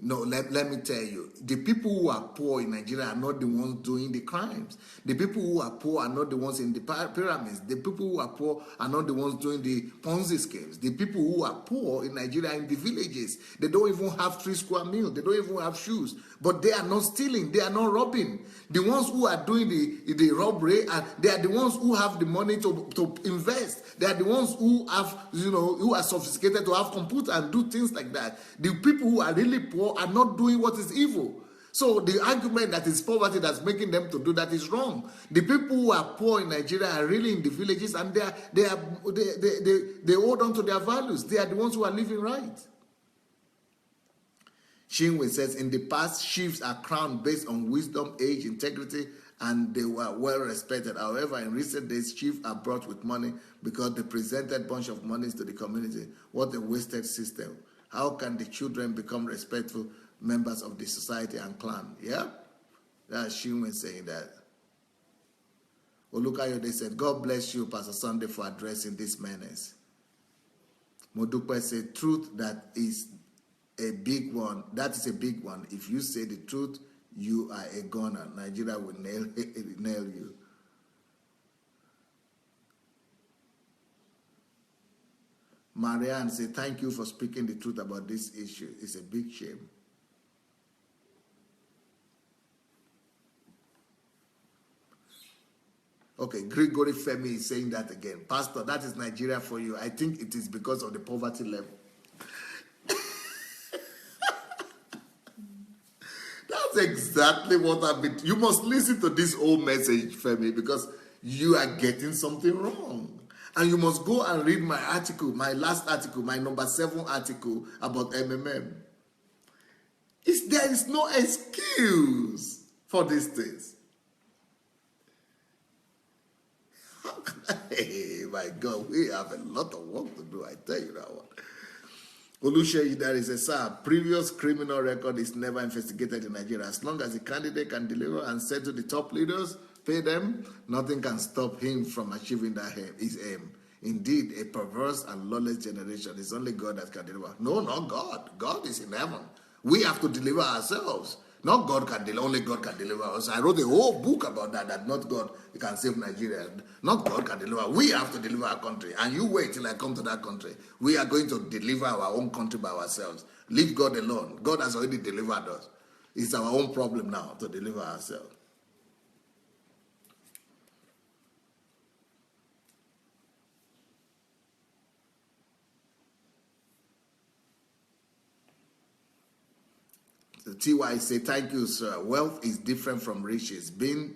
No, let me tell you, the people who are poor in Nigeria are not the ones doing the crimes. The people who are poor are not the ones in the pyramids. The people who are poor are not the ones doing the Ponzi schemes. The people who are poor in Nigeria are in the villages. They don't even have 3 square meals. They don't even have shoes. But they are not stealing. They are not robbing. The ones who are doing the robbery, they are the ones who have the money to invest. They are the ones who have, who are sophisticated to have computer and do things like that. The people who are really poor are not doing what is evil. So the argument that it's poverty that's making them to do that is wrong. The people who are poor in Nigeria are really in the villages, and they hold on to their values. They are the ones who are living right. Shinwe says, in the past, chiefs are crowned based on wisdom, age, integrity, and they were well respected. However, in recent days, chiefs are brought with money because they presented a bunch of monies to the community. What a wasted system. How can the children become respectful members of the society and clan? Yeah? That's Shinwe saying that. Olukayode said, God bless you, Pastor Sunday, for addressing this menace. Modupe said, truth that is a big one. That is a big one. If you say the truth, you are a goner. Nigeria will nail you. Marianne said, thank you for speaking the truth about this issue. It's a big shame. Okay, Gregory Femi is saying that again. Pastor, that is Nigeria for you. I think it is because of the poverty level. That's exactly what I've been. You must listen to this whole message, Femi, because you are getting something wrong. And you must go and read my article, my last article, my number 7 article about MMM. There is no excuse for these things. Hey, my God, we have a lot of work to do, I tell you that one. Oluseyi, there is a sir, previous criminal record is never investigated in Nigeria. As long as the candidate can deliver and say to the top leaders, pay them, nothing can stop him from achieving his aim. Indeed, a perverse and lawless generation. It's only God that can deliver. No, not God. God is in heaven. We have to deliver ourselves. Not God can deliver, only God can deliver us. I wrote a whole book about that not God can save Nigeria. Not God can deliver. We have to deliver our country. And you wait till I come to that country. We are going to deliver our own country by ourselves. Leave God alone. God has already delivered us. It's our own problem now to deliver ourselves. TY say, thank you, sir. Wealth is different from riches. Being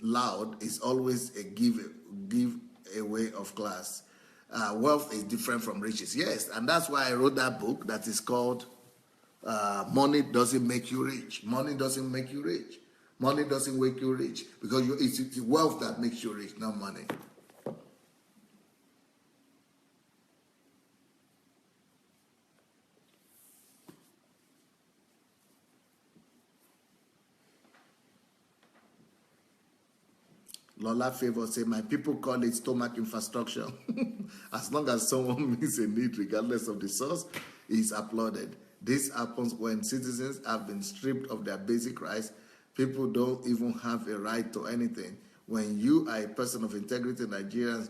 loud is always a give away of class. Wealth is different from riches. Yes, and that's why I wrote that book that is called Money Doesn't Make You Rich. Money doesn't make you rich. Money doesn't make you rich because it's wealth that makes you rich, not money. Lola Favor say, my people call it stomach infrastructure. As long as someone meets a need, regardless of the source, is applauded. This happens when citizens have been stripped of their basic rights. People don't even have a right to anything. When you are a person of integrity, Nigerians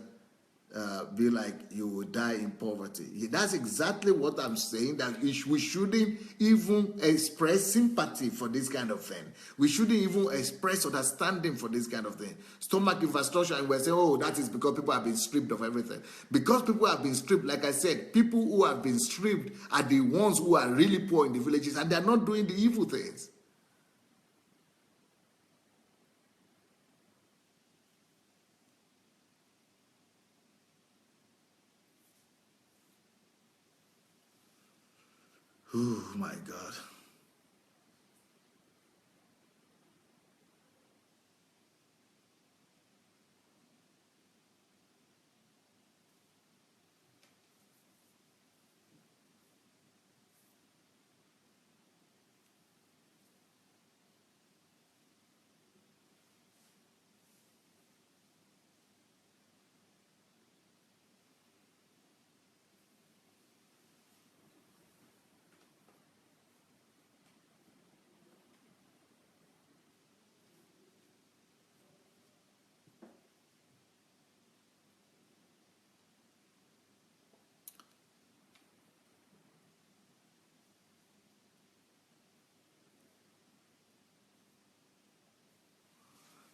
be like, you will die in poverty. That's exactly what I'm saying, that we shouldn't even express sympathy for this kind of thing. We shouldn't even express understanding for this kind of thing. Stomach infrastructure, and we're saying, oh, that is because people have been stripped of everything. Because people have been stripped, like I said, people who have been stripped are the ones who are really poor in the villages, and they're not doing the evil things. Oh my God.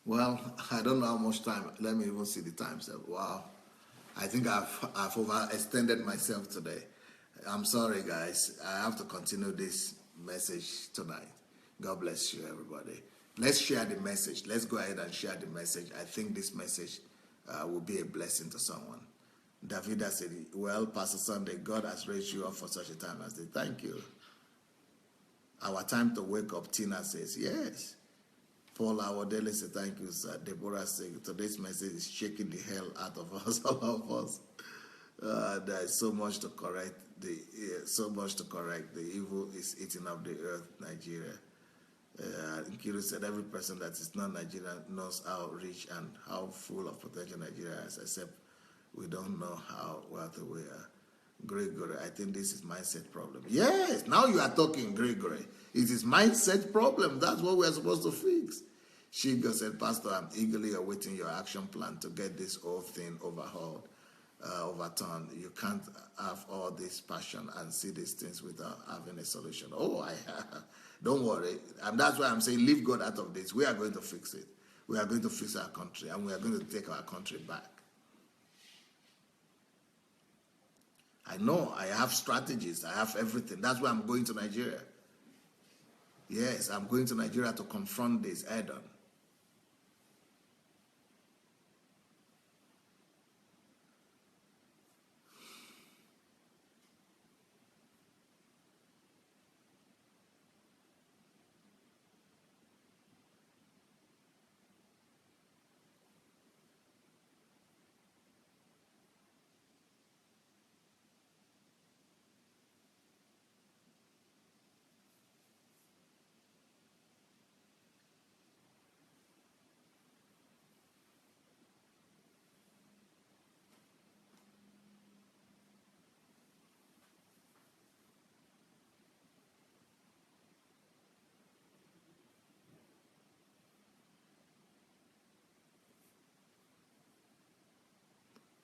Well, I don't know how much time. Let me even see the time. So, wow. I think I've overextended myself today. I'm sorry, guys. I have to continue this message tonight. God bless you, everybody. Let's share the message. Let's go ahead and share the message. I think this message will be a blessing to someone. Davida said, well, Pastor Sunday, God has raised you up for such a time as this. Thank you. Our time to wake up, Tina says, yes. Paul Awadele said, thank you, sir. Deborah said, today's message is shaking the hell out of us, all of us. There is so much to correct. The evil is eating up the earth, Nigeria. Nkiru said, every person that is not Nigerian knows how rich and how full of potential Nigeria is, except we don't know how wealthy we are. Gregory, I think this is mindset problem. Yes, now you are talking, Gregory. It is mindset problem. That's what we are supposed to fix. Shigo said, Pastor, I'm eagerly awaiting your action plan to get this whole thing overhauled, overturned. You can't have all this passion and see these things without having a solution. Oh, don't worry. And that's why I'm saying leave God out of this. We are going to fix it. We are going to fix our country, and we are going to take our country back. I know I have strategies. I have everything. That's why I'm going to Nigeria. Yes, I'm going to Nigeria to confront this head on.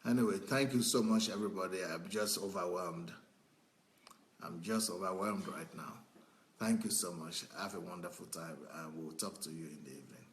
Anyway, thank you so much, everybody. I'm just overwhelmed. I'm just overwhelmed right now. Thank you so much. Have a wonderful time, and we'll talk to you in the evening.